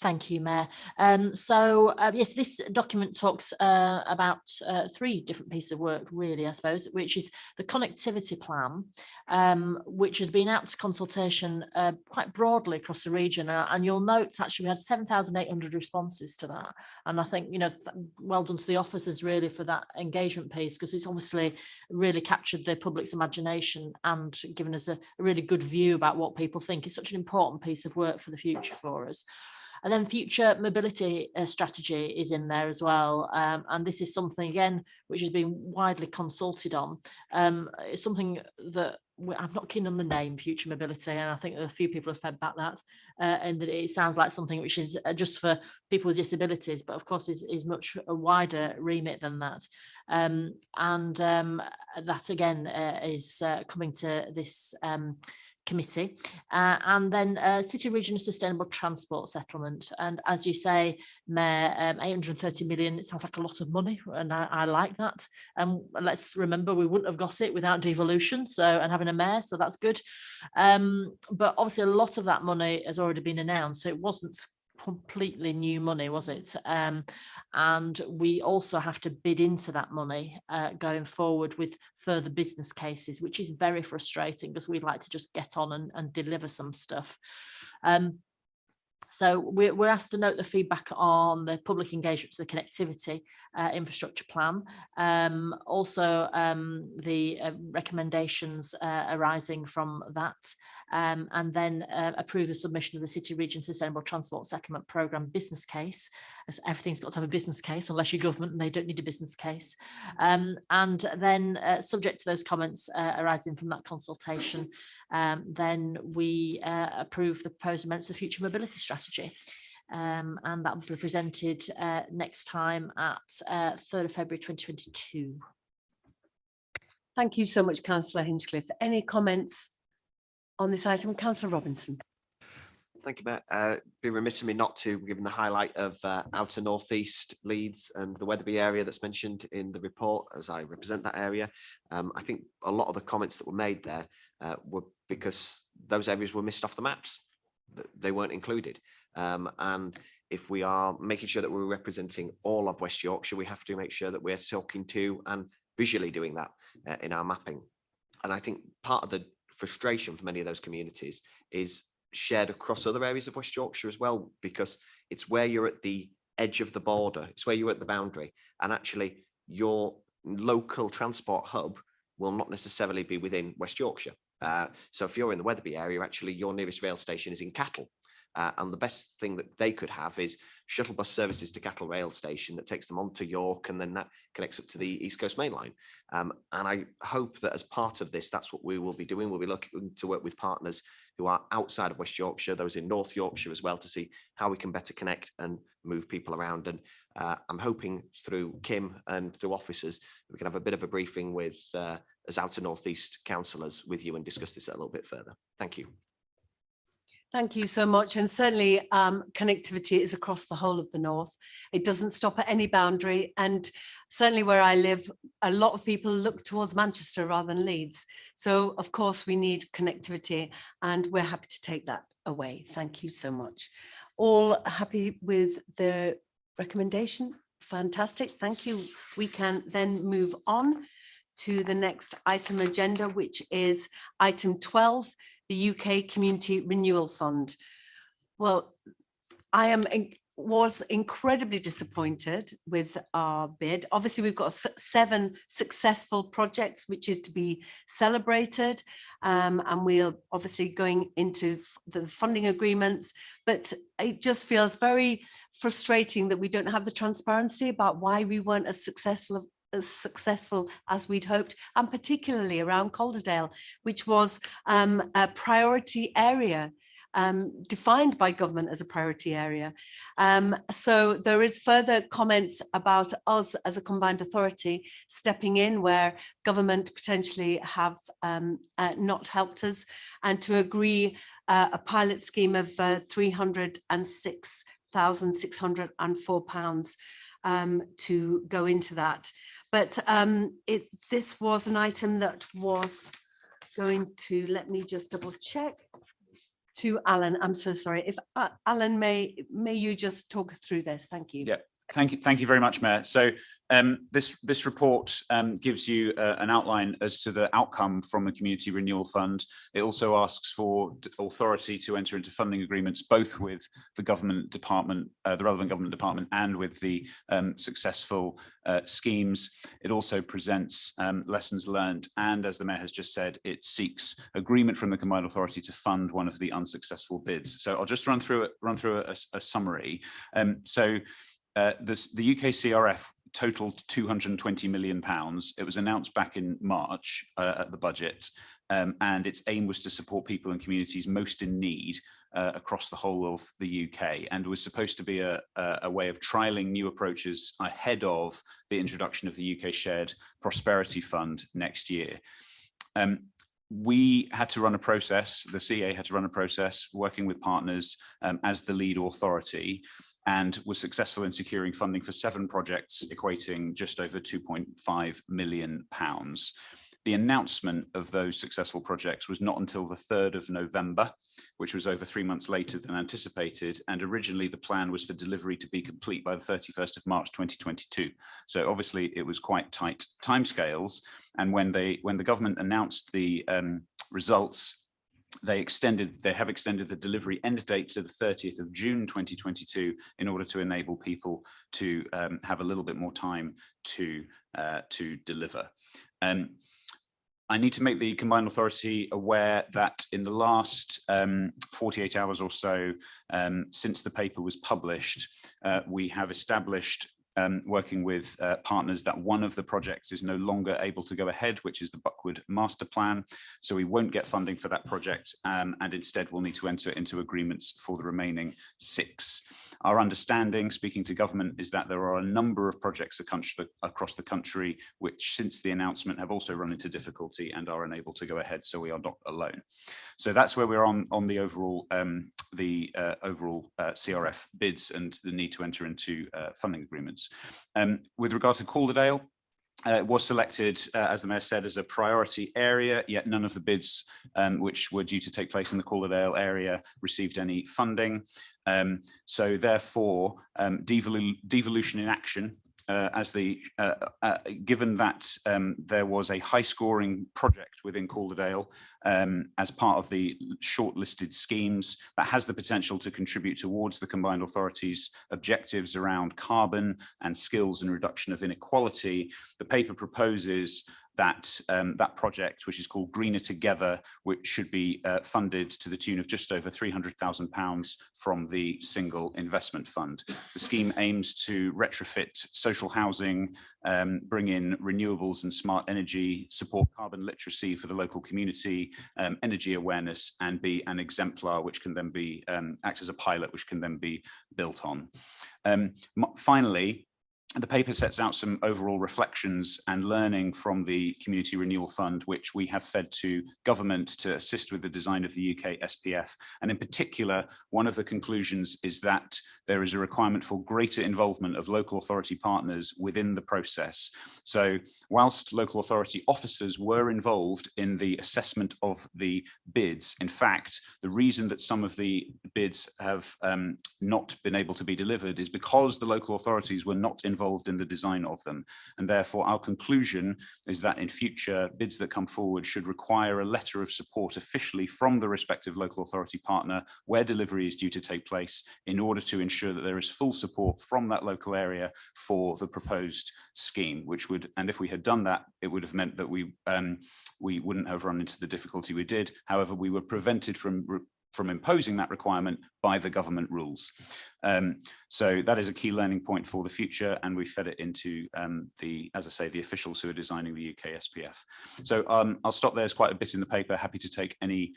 Thank you, Mayor. Yes, this document talks about 3 different pieces of work, really, I suppose, which is the connectivity plan, which has been out to consultation quite broadly across the region. And you'll note, actually, we had 7,800 responses to that. And I think, you know, well done to the officers, really, for that engagement piece, because it's obviously really captured the public's imagination and given us a really good view about what people think is such an important piece of work for the future for us. And then future mobility strategy is in there as well. And this is something, again, which has been widely consulted on. It's something that I'm not keen on the name future mobility, and I think a few people have fed back that, and that it sounds like something which is just for people with disabilities, but of course is much a wider remit than that. That again is coming to this committee, and then City Region Sustainable Transport Settlement. And as you say, Mayor, 830 million, it sounds like a lot of money, and I like that. And let's remember, we wouldn't have got it without devolution, and having a mayor, so that's good. But obviously a lot of that money has already been announced, so it wasn't completely new money, was it? And we also have to bid into that money going forward with further business cases, which is very frustrating because we'd like to just get on and deliver some stuff. So we're asked to note the feedback on the public engagement to the connectivity infrastructure plan. Also, the recommendations arising from that, and then approve the submission of the City Region Sustainable Transport Settlement Programme business case. As everything's got to have a business case, unless you're government and they don't need a business case. And then subject to those comments arising from that consultation, then we approve the proposed amendments to the future mobility strategy. And that will be presented next time at 3rd of February 2022. Thank you so much, Councillor Hinchcliffe. Any comments on this item? Councillor Robinson. Thank you, Matt. Be remiss of me not to, given the highlight of outer northeast Leeds and the Wetherby area that's mentioned in the report, as I represent that area. I think a lot of the comments that were made there were because those areas were missed off the maps. They weren't included. And if we are making sure that we're representing all of West Yorkshire, we have to make sure that we're talking to and visually doing that in our mapping. And I think part of the frustration for many of those communities is shared across other areas of West Yorkshire as well, because it's where you're at the edge of the border, it's where you're at the boundary, and actually your local transport hub will not necessarily be within West Yorkshire. So if you're in the Wetherby area, actually your nearest rail station is in Cattle. And the best thing that they could have is shuttle bus services to Cattle rail station that takes them on to York, and then that connects up to the East Coast Main Line. And I hope that as part of this, that's what we will be doing. We'll be looking to work with partners who are outside of West Yorkshire, those in North Yorkshire as well, to see how we can better connect and move people around. And I'm hoping through Kim and through officers, we can have a bit of a briefing with as outer northeast councillors with you and discuss this a little bit further. Thank you. Thank you so much. And certainly connectivity is across the whole of the north. It doesn't stop at any boundary. And certainly where I live, a lot of people look towards Manchester rather than Leeds. So of course we need connectivity, and we're happy to take that away. Thank you so much. All happy with the recommendation? Fantastic. Thank you. We can then move on to the next item agenda, which is item 12, the UK Community Renewal Fund. Well, I was incredibly disappointed with our bid. Obviously, we've got 7 successful projects, which is to be celebrated. And we're obviously going into the funding agreements, but it just feels very frustrating that we don't have the transparency about why we weren't as successful as we'd hoped, and particularly around Calderdale, which was a priority area, defined by government as a priority area. So there is further comments about us as a combined authority stepping in where government potentially have not helped us, and to agree a pilot scheme of £306,604 to go into that. But this was an item that was going to, let me just double check, to Alan. I'm so sorry. If Alan, may you just talk us through this? Thank you. Yeah, thank you very much, Mayor. So this report gives you an outline as to the outcome from the Community Renewal Fund. It also asks for authority to enter into funding agreements both with the government department, the relevant government department, and with the successful schemes. It also presents lessons learned, and as the Mayor has just said, it seeks agreement from the combined authority to fund one of the unsuccessful bids. So I'll just run through a summary. The UK CRF totaled £220 million. It was announced back in March at the budget, and its aim was to support people and communities most in need across the whole of the UK, and was supposed to be a way of trialling new approaches ahead of the introduction of the UK Shared Prosperity Fund next year. we had to run a process, the CA had to run a process working with partners as the lead authority, and was successful in securing funding for 7 projects equating just over £2.5 million. The announcement of those successful projects was not until the 3rd of November, which was over 3 months later than anticipated. And originally the plan was for delivery to be complete by the 31st of March 2022. So obviously it was quite tight timescales. And when the government announced the results, they have extended the delivery end date to the 30th of June 2022 in order to enable people to have a little bit more time to deliver. I need to make the Combined Authority aware that in the last 48 hours or so since the paper was published, we have established, working with partners, that one of the projects is no longer able to go ahead, which is the Buckwood Master Plan. So we won't get funding for that project, and instead we'll need to enter into agreements for the remaining 6. Our understanding, speaking to government, is that there are a number of projects across the country which, since the announcement, have also run into difficulty and are unable to go ahead. So we are not alone. So that's where we're on the overall CRF bids and the need to enter into funding agreements. With regard to Calderdale, it was selected, as the Mayor said, as a priority area, yet none of the bids which were due to take place in the Calderdale area received any funding. So therefore, devolution in action, given that there was a high scoring project within Calderdale as part of the shortlisted schemes that has the potential to contribute towards the Combined Authority's objectives around carbon and skills and reduction of inequality, the paper proposes that that project, which is called Greener Together, which should be funded to the tune of just over £300,000 from the single investment fund. The scheme aims to retrofit social housing, bring in renewables and smart energy, support carbon literacy for the local community, energy awareness, and be an exemplar which can then be act as a pilot which can then be built on. Finally, the paper sets out some overall reflections and learning from the Community Renewal Fund, which we have fed to government to assist with the design of the UK SPF. And in particular, one of the conclusions is that there is a requirement for greater involvement of local authority partners within the process. So whilst local authority officers were involved in the assessment of the bids, in fact, the reason that some of the bids have not been able to be delivered is because the local authorities were not involved in the design of them. And therefore our conclusion is that in future bids that come forward should require a letter of support officially from the respective local authority partner where delivery is due to take place, in order to ensure that there is full support from that local area for the proposed scheme, which would, and if we had done that, it would have meant that we wouldn't have run into the difficulty we did. However, we were prevented from imposing that requirement by the government rules. So that is a key learning point for the future, and we fed it into as I say, the officials who are designing the UK SPF. So I'll stop there. There's quite a bit in the paper. Happy to take any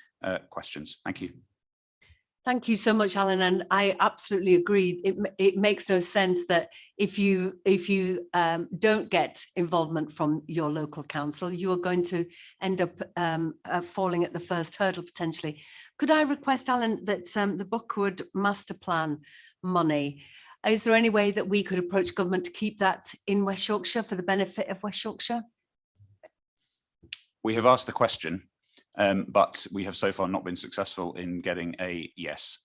questions. Thank you. Thank you so much, Alan, and I absolutely agree. It makes no sense that if you don't get involvement from your local council, you are going to end up falling at the first hurdle potentially. Could I request, Alan, that the Buckwood Master Plan money, is there any way that we could approach government to keep that in West Yorkshire for the benefit of West Yorkshire? We have asked the question. But we have so far not been successful in getting a yes.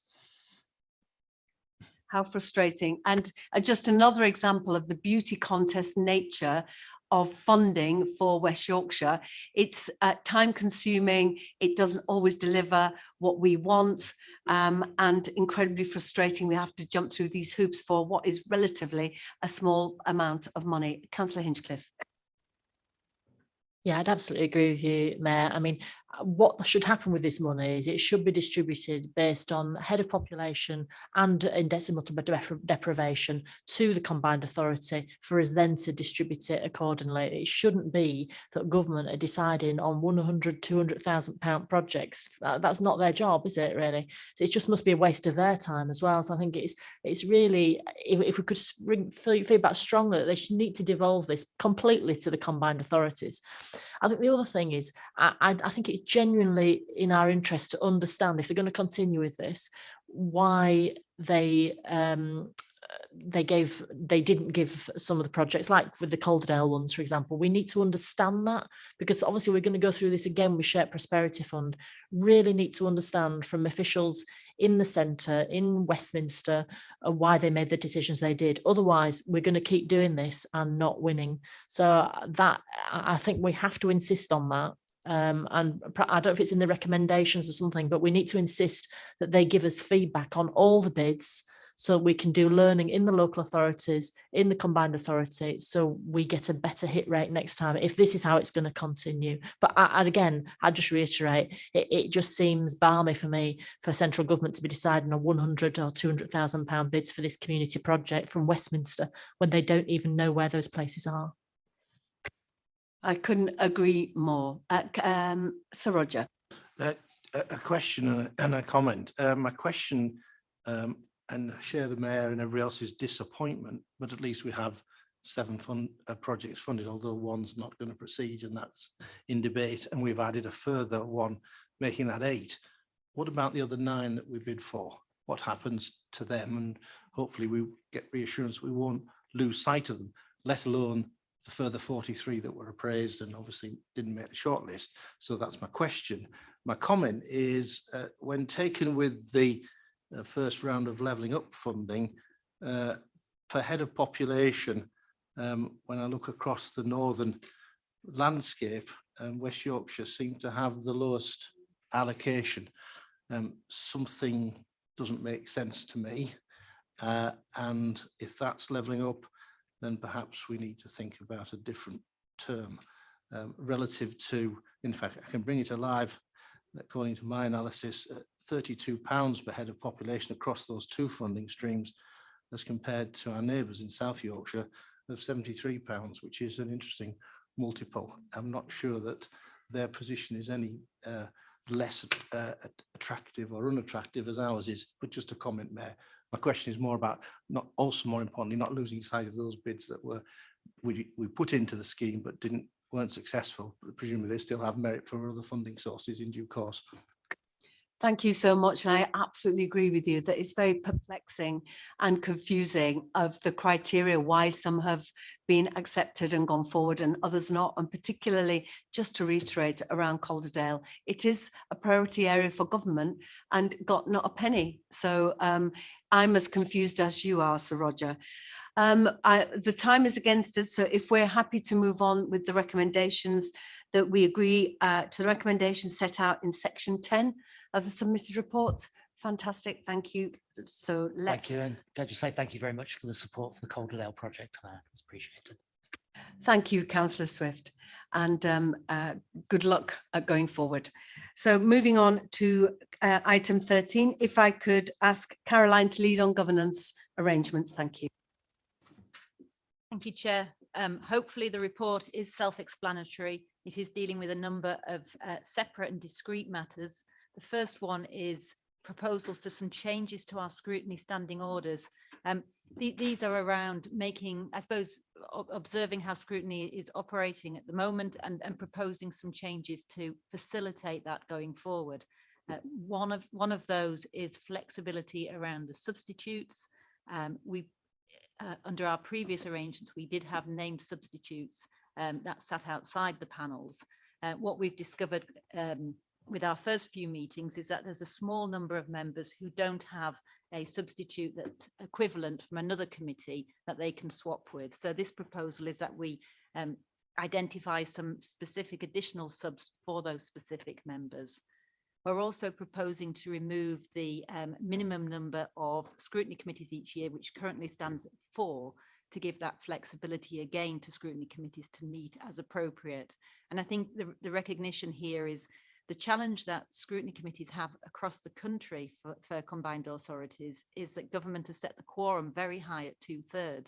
How frustrating. And just another example of the beauty contest nature of funding for West Yorkshire. It's time consuming, it doesn't always deliver what we want, and incredibly frustrating. We have to jump through these hoops for what is relatively a small amount of money. Councillor Hinchcliffe. Yeah, I'd absolutely agree with you, Mayor. I mean, what should happen with this money is it should be distributed based on head of population and index of multiple deprivation to the Combined Authority for us then to distribute it accordingly. It shouldn't be that government are deciding on £100,000, £200,000 projects. That's not their job, is it, really? So it just must be a waste of their time as well. So I think it's really, if we could bring feedback strongly, that they should need to devolve this completely to the Combined Authorities. I think the other thing is, I think it's genuinely in our interest to understand, if they're going to continue with this, why they didn't give some of the projects, like with the Calderdale ones, for example. We need to understand that, because obviously we're going to go through this again with Shared Prosperity Fund. Really need to understand from officials in the centre, in Westminster, why they made the decisions they did. Otherwise, we're going to keep doing this and not winning. So that, I think we have to insist on that. And I don't know if it's in the recommendations or something, but we need to insist that they give us feedback on all the bids, so we can do learning in the local authorities, in the combined authority, so we get a better hit rate next time, if this is how it's going to continue. But I just reiterate, it just seems balmy for me for central government to be deciding on 100 or 200,000 pound bids for this community project from Westminster, when they don't even know where those places are. I couldn't agree more. Sir Roger. A question and a comment. My question, and I share the Mayor and everybody else's disappointment, but at least we have 7 projects funded, although one's not going to proceed, and that's in debate, and we've added a further one, making that 8. What about the other 9 that we bid for? What happens to them? And hopefully we get reassurance we won't lose sight of them, let alone the further 43 that were appraised and obviously didn't make the shortlist. So that's my question. My comment is, when taken with the first round of levelling up funding, per head of population, when I look across the northern landscape, West Yorkshire seemed to have the lowest allocation. Something doesn't make sense to me, and if that's levelling up, then perhaps we need to think about a different term relative to, in fact, I can bring it alive. According to my analysis, £32 per head of population across those 2 funding streams, as compared to our neighbours in South Yorkshire of £73, which is an interesting multiple. I'm not sure that their position is any less attractive or unattractive as ours is, but just a comment, Mayor. My question is more about, more importantly, not losing sight of those bids that we put into the scheme but weren't successful. But presumably they still have merit for other funding sources in due course. Thank you so much. And I absolutely agree with you that it's very perplexing and confusing of the criteria why some have been accepted and gone forward and others not. And particularly, just to reiterate, around Calderdale, it is a priority area for government and got not a penny. So I'm as confused as you are, Sir Roger. The time is against us, so if we're happy to move on with the recommendations, that we agree to the recommendations set out in section 10 of the submitted report. Fantastic, thank you. So let's. Thank you, and can I just say thank you very much for the support for the Calderdale project. It's appreciated. Thank you, Councillor Swift, and good luck going forward. So moving on to item 13, if I could ask Caroline to lead on governance arrangements, thank you. Thank you, Chair. Hopefully the report is self-explanatory. It is dealing with a number of separate and discrete matters. The first one is proposals to some changes to our scrutiny standing orders. These are around making, I suppose, observing how scrutiny is operating at the moment and proposing some changes to facilitate that going forward. One of those is flexibility around the substitutes. Under our previous arrangements, we did have named substitutes that sat outside the panels. What we've discovered with our first few meetings is that there's a small number of members who don't have a substitute that's equivalent from another committee that they can swap with. So this proposal is that we identify some specific additional subs for those specific members. We're also proposing to remove the minimum number of scrutiny committees each year, which currently stands at 4, to give that flexibility again to scrutiny committees to meet as appropriate. And I think the recognition here is the challenge that scrutiny committees have across the country for combined authorities is that government has set the quorum very high at 2/3.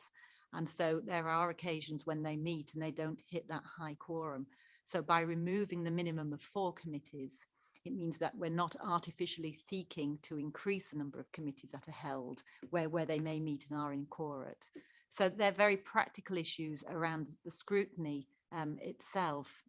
And so there are occasions when they meet and they don't hit that high quorum. So by removing the minimum of 4 committees, it means that we're not artificially seeking to increase the number of committees that are held where they may meet and are in quorate. So they're very practical issues around the scrutiny itself.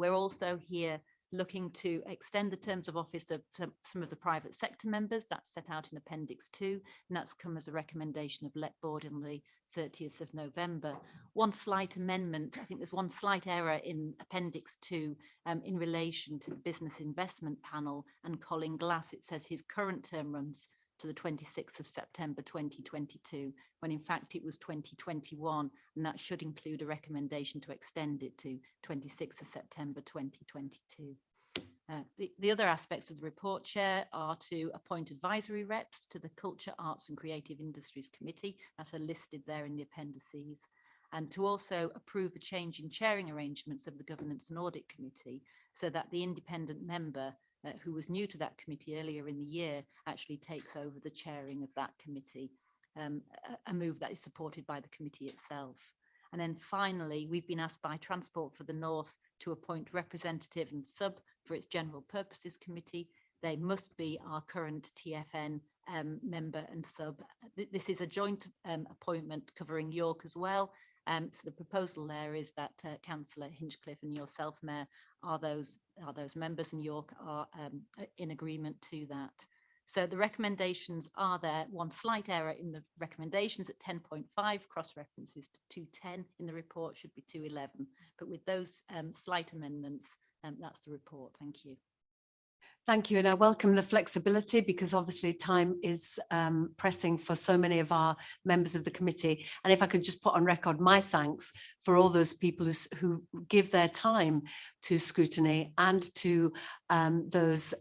We're also here looking to extend the terms of office of some of the private sector members. That's set out in Appendix 2, and that's come as a recommendation of Let Board on the 30th of November. One slight amendment, I think there's one slight error in Appendix 2 in relation to the Business Investment Panel and Colin Glass. It says his current term runs to the 26th of September 2022, when in fact it was 2021, and that should include a recommendation to extend it to 26th of September 2022. The other aspects of the report, Chair, are to appoint advisory reps to the Culture, Arts and Creative Industries Committee, that are listed there in the appendices, and to also approve a change in chairing arrangements of the Governance and Audit Committee, so that the independent member who was new to that committee earlier in the year actually takes over the chairing of that committee, a move that is supported by the committee itself. And then finally, we've been asked by Transport for the North to appoint representative and sub for its General Purposes Committee. They must be our current TFN member and sub. This is a joint appointment covering York as well. So the proposal there is that Councillor Hinchcliffe and yourself, Mayor, are those members, and York are in agreement to that. So the recommendations are there. One slight error in the recommendations at 10.5, cross references to 210 in the report should be 211. But with those slight amendments, that's the report. Thank you. Thank you, and I welcome the flexibility, because obviously time is pressing for so many of our members of the committee. And if I could just put on record my thanks for all those people who give their time to scrutiny and to those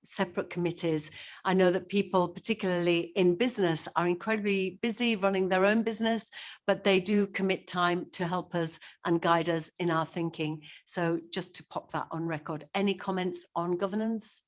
separate committees. I know that people, particularly in business, are incredibly busy running their own business, but they do commit time to help us and guide us in our thinking. So just to pop that on record. Any comments on governance?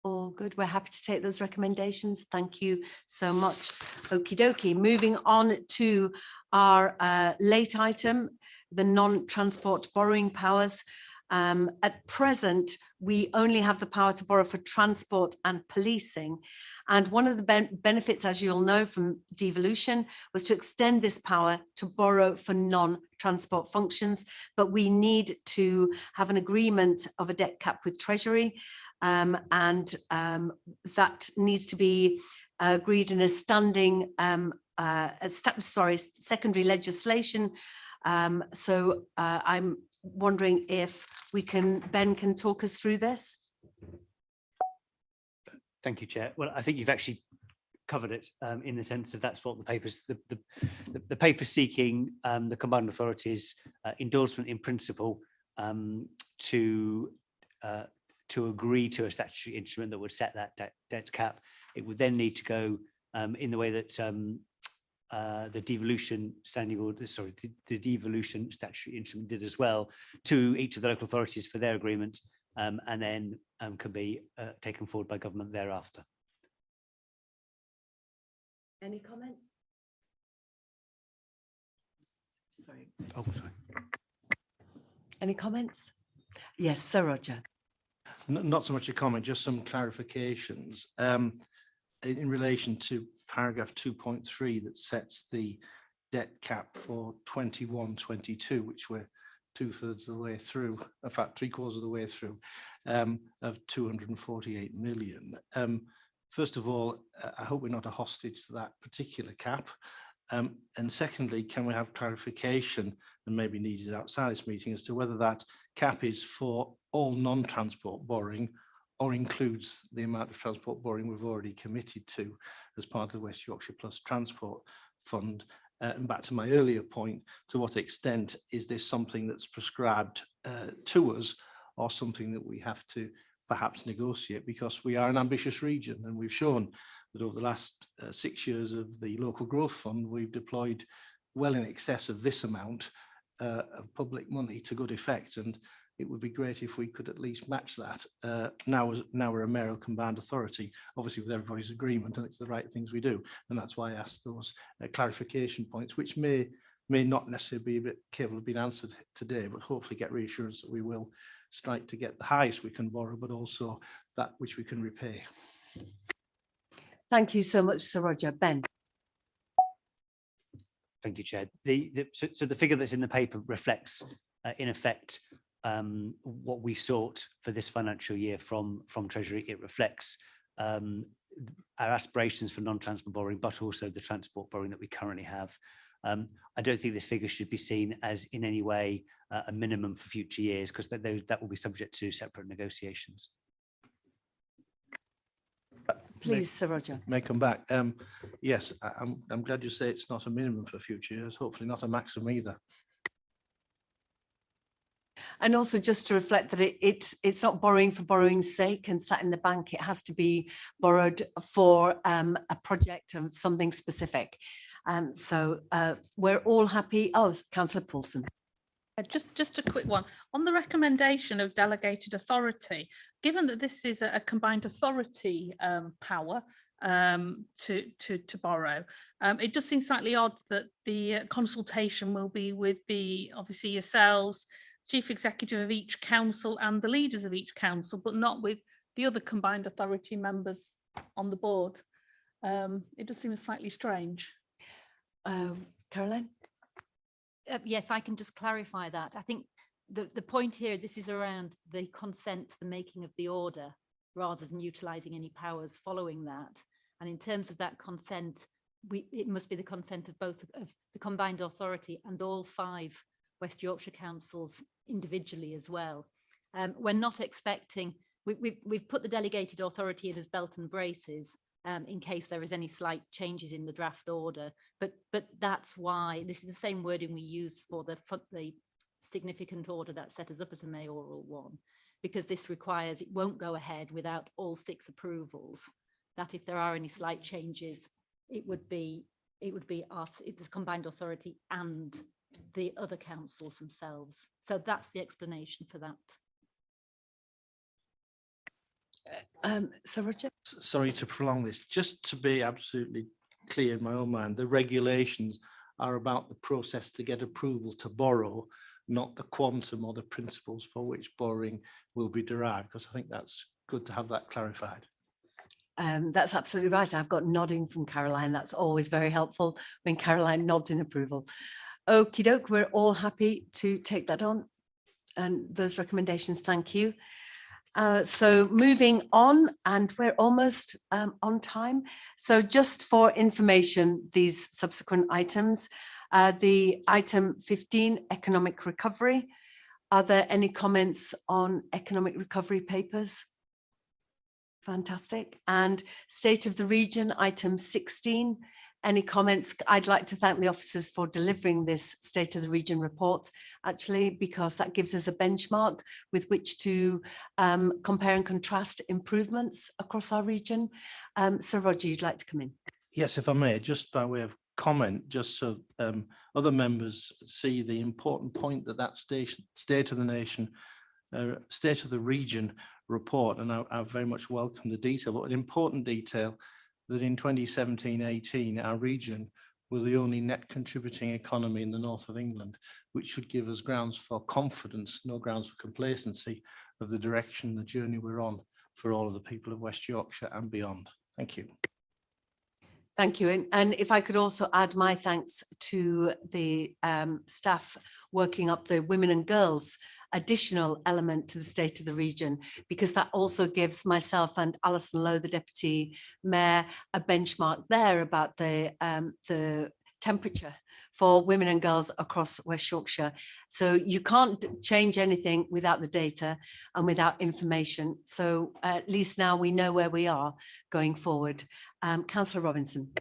All good. We're happy to take those recommendations. Thank you so much. Okie dokie. Moving on to our late item, the non-transport borrowing powers. At present, we only have the power to borrow for transport and policing. And one of the benefits, as you'll know from devolution, was to extend this power to borrow for non-transport functions. But we need to have an agreement of a debt cap with Treasury. That needs to be agreed in a standing, secondary legislation. So I'm wondering if Ben can talk us through this. Thank you, Chair. Well, I think you've actually covered it in the sense of that's what the papers, the paper seeking the combined authorities endorsement in principle to agree to a statutory instrument that would set that debt cap. It would then need to go in the way that the devolution the devolution statutory instrument did as well, to each of the local authorities for their agreement, and then can be taken forward by government thereafter. Any comment? Sorry. Oh, sorry. Any comments? Yes, Sir Roger. Not so much a comment, just some clarifications in relation to paragraph 2.3 that sets the debt cap for 21-22, which we're 2/3 of the way through, in fact 3/4 of the way through, of 248 million. First of all, I hope we're not a hostage to that particular cap. And secondly, can we have clarification, and maybe needed outside this meeting, as to whether that cap is for all non-transport borrowing or includes the amount of transport borrowing we've already committed to as part of the West Yorkshire Plus Transport Fund. And back to my earlier point, to what extent is this something that's prescribed to us, or something that we have to perhaps negotiate, because we are an ambitious region, and we've shown that over the last 6 years of the Local Growth Fund, we've deployed well in excess of this amount of public money to good effect, and it would be great if we could at least match that. Now we're a mayoral combined authority, obviously with everybody's agreement, and it's the right things we do, and that's why I asked those clarification points, which may not necessarily be a bit capable of being answered today, but hopefully get reassurance that we will strike to get the highest we can borrow, but also that which we can repay. Thank you so much, Sir Roger. Ben. Thank you, Chair. So the figure that's in the paper reflects, in effect, what we sought for this financial year from Treasury. It reflects our aspirations for non-transport borrowing, but also the transport borrowing that we currently have. I don't think this figure should be seen as in any way a minimum for future years, because that will be subject to separate negotiations. Please, Sir Roger. May come back. Yes, I'm glad you say it's not a minimum for future years, hopefully not a maximum either. And also just to reflect that it's not borrowing for borrowing's sake and sat in the bank. It has to be borrowed for a project of something specific. So we're all happy. Oh, Councillor Paulson. Just a quick one on the recommendation of delegated authority. Given that this is a combined authority power to borrow, it does seem slightly odd that the consultation will be with obviously yourselves, chief executive of each council and the leaders of each council, but not with the other combined authority members on the board. It does seem slightly strange. Caroline? Yeah, if I can just clarify that. I think the point here, this is around the consent to the making of the order rather than utilising any powers following that. And in terms of that consent, it must be the consent of both of the combined authority and all 5 West Yorkshire councils individually as well. We're not expecting, we've put the delegated authority in as belt and braces, in case there is any slight changes in the draft order, but that's why this is the same wording we used for the significant order that set us up as a mayoral one, because this requires, it won't go ahead without all 6 approvals, that if there are any slight changes, it would be us, the combined authority and the other councils themselves. So that's the explanation for that. Sir Roger? Sorry to prolong this, just to be absolutely clear in my own mind, the regulations are about the process to get approval to borrow, not the quantum or the principles for which borrowing will be derived, because I think that's good to have that clarified. That's absolutely right. I've got nodding from Caroline. That's always very helpful when Caroline nods in approval. Okie doke, we're all happy to take that on and those recommendations. Thank you. So moving on, and we're almost on time. So just for information, these subsequent items, the item 15, economic recovery. Are there any comments on economic recovery papers? Fantastic. And state of the region, item 16. Any comments? I'd like to thank the officers for delivering this State of the Region report, actually, because that gives us a benchmark with which to compare and contrast improvements across our region. Sir Roger, you'd like to come in? Yes, if I may, just by way of comment, just so other members see the important point that State of the Nation, State of the Region report, and I very much welcome the detail, but an important detail that in 2017-18, our region was the only net contributing economy in the north of England, which should give us grounds for confidence, no grounds for complacency of the direction, the journey we're on for all of the people of West Yorkshire and beyond. Thank you. Thank you. And if I could also add my thanks to the staff working up the women and girls additional element to the State of the Region, because that also gives myself and Alison Lowe, the Deputy Mayor, a benchmark there about the temperature for women and girls across West Yorkshire. So you can't change anything without the data and without information. So at least now we know where we are going forward. Councillor Robinson.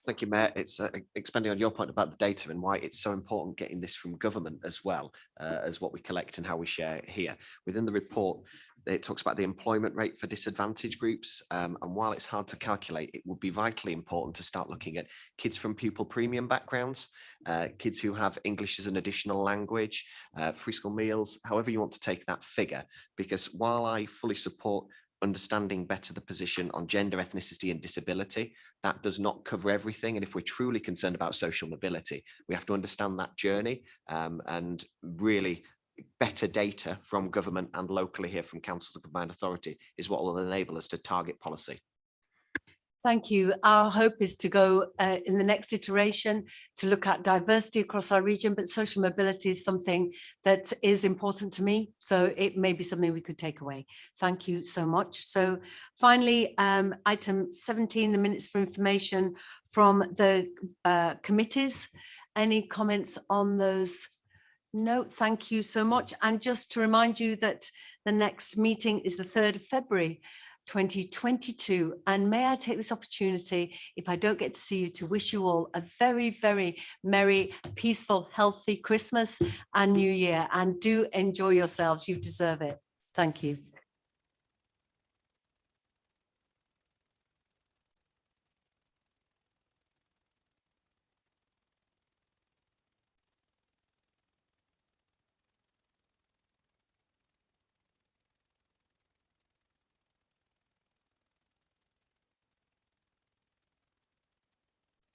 Thank you, Mayor. It's expanding on your point about the data and why it's so important getting this from government as well as what we collect and how we share it here. Within the report, it talks about the employment rate for disadvantaged groups. And while it's hard to calculate, it would be vitally important to start looking at kids from pupil premium backgrounds, kids who have English as an additional language, free school meals, however you want to take that figure. Because while I fully support understanding better the position on gender, ethnicity and disability, that does not cover everything. And if we're truly concerned about social mobility, we have to understand that journey, and really better data from government and locally here from councils and combined authority is what will enable us to target policy. Thank you. Our hope is to go in the next iteration to look at diversity across our region, but social mobility is something that is important to me. So it may be something we could take away. Thank you so much. So finally, item 17, the minutes for information from the committees. Any comments on those? No, thank you so much. And just to remind you that the next meeting is the 3rd of February. 2022. And may I take this opportunity, if I don't get to see you, to wish you all a very, very merry, peaceful, healthy Christmas and New Year, and do enjoy yourselves. You deserve it. Thank you.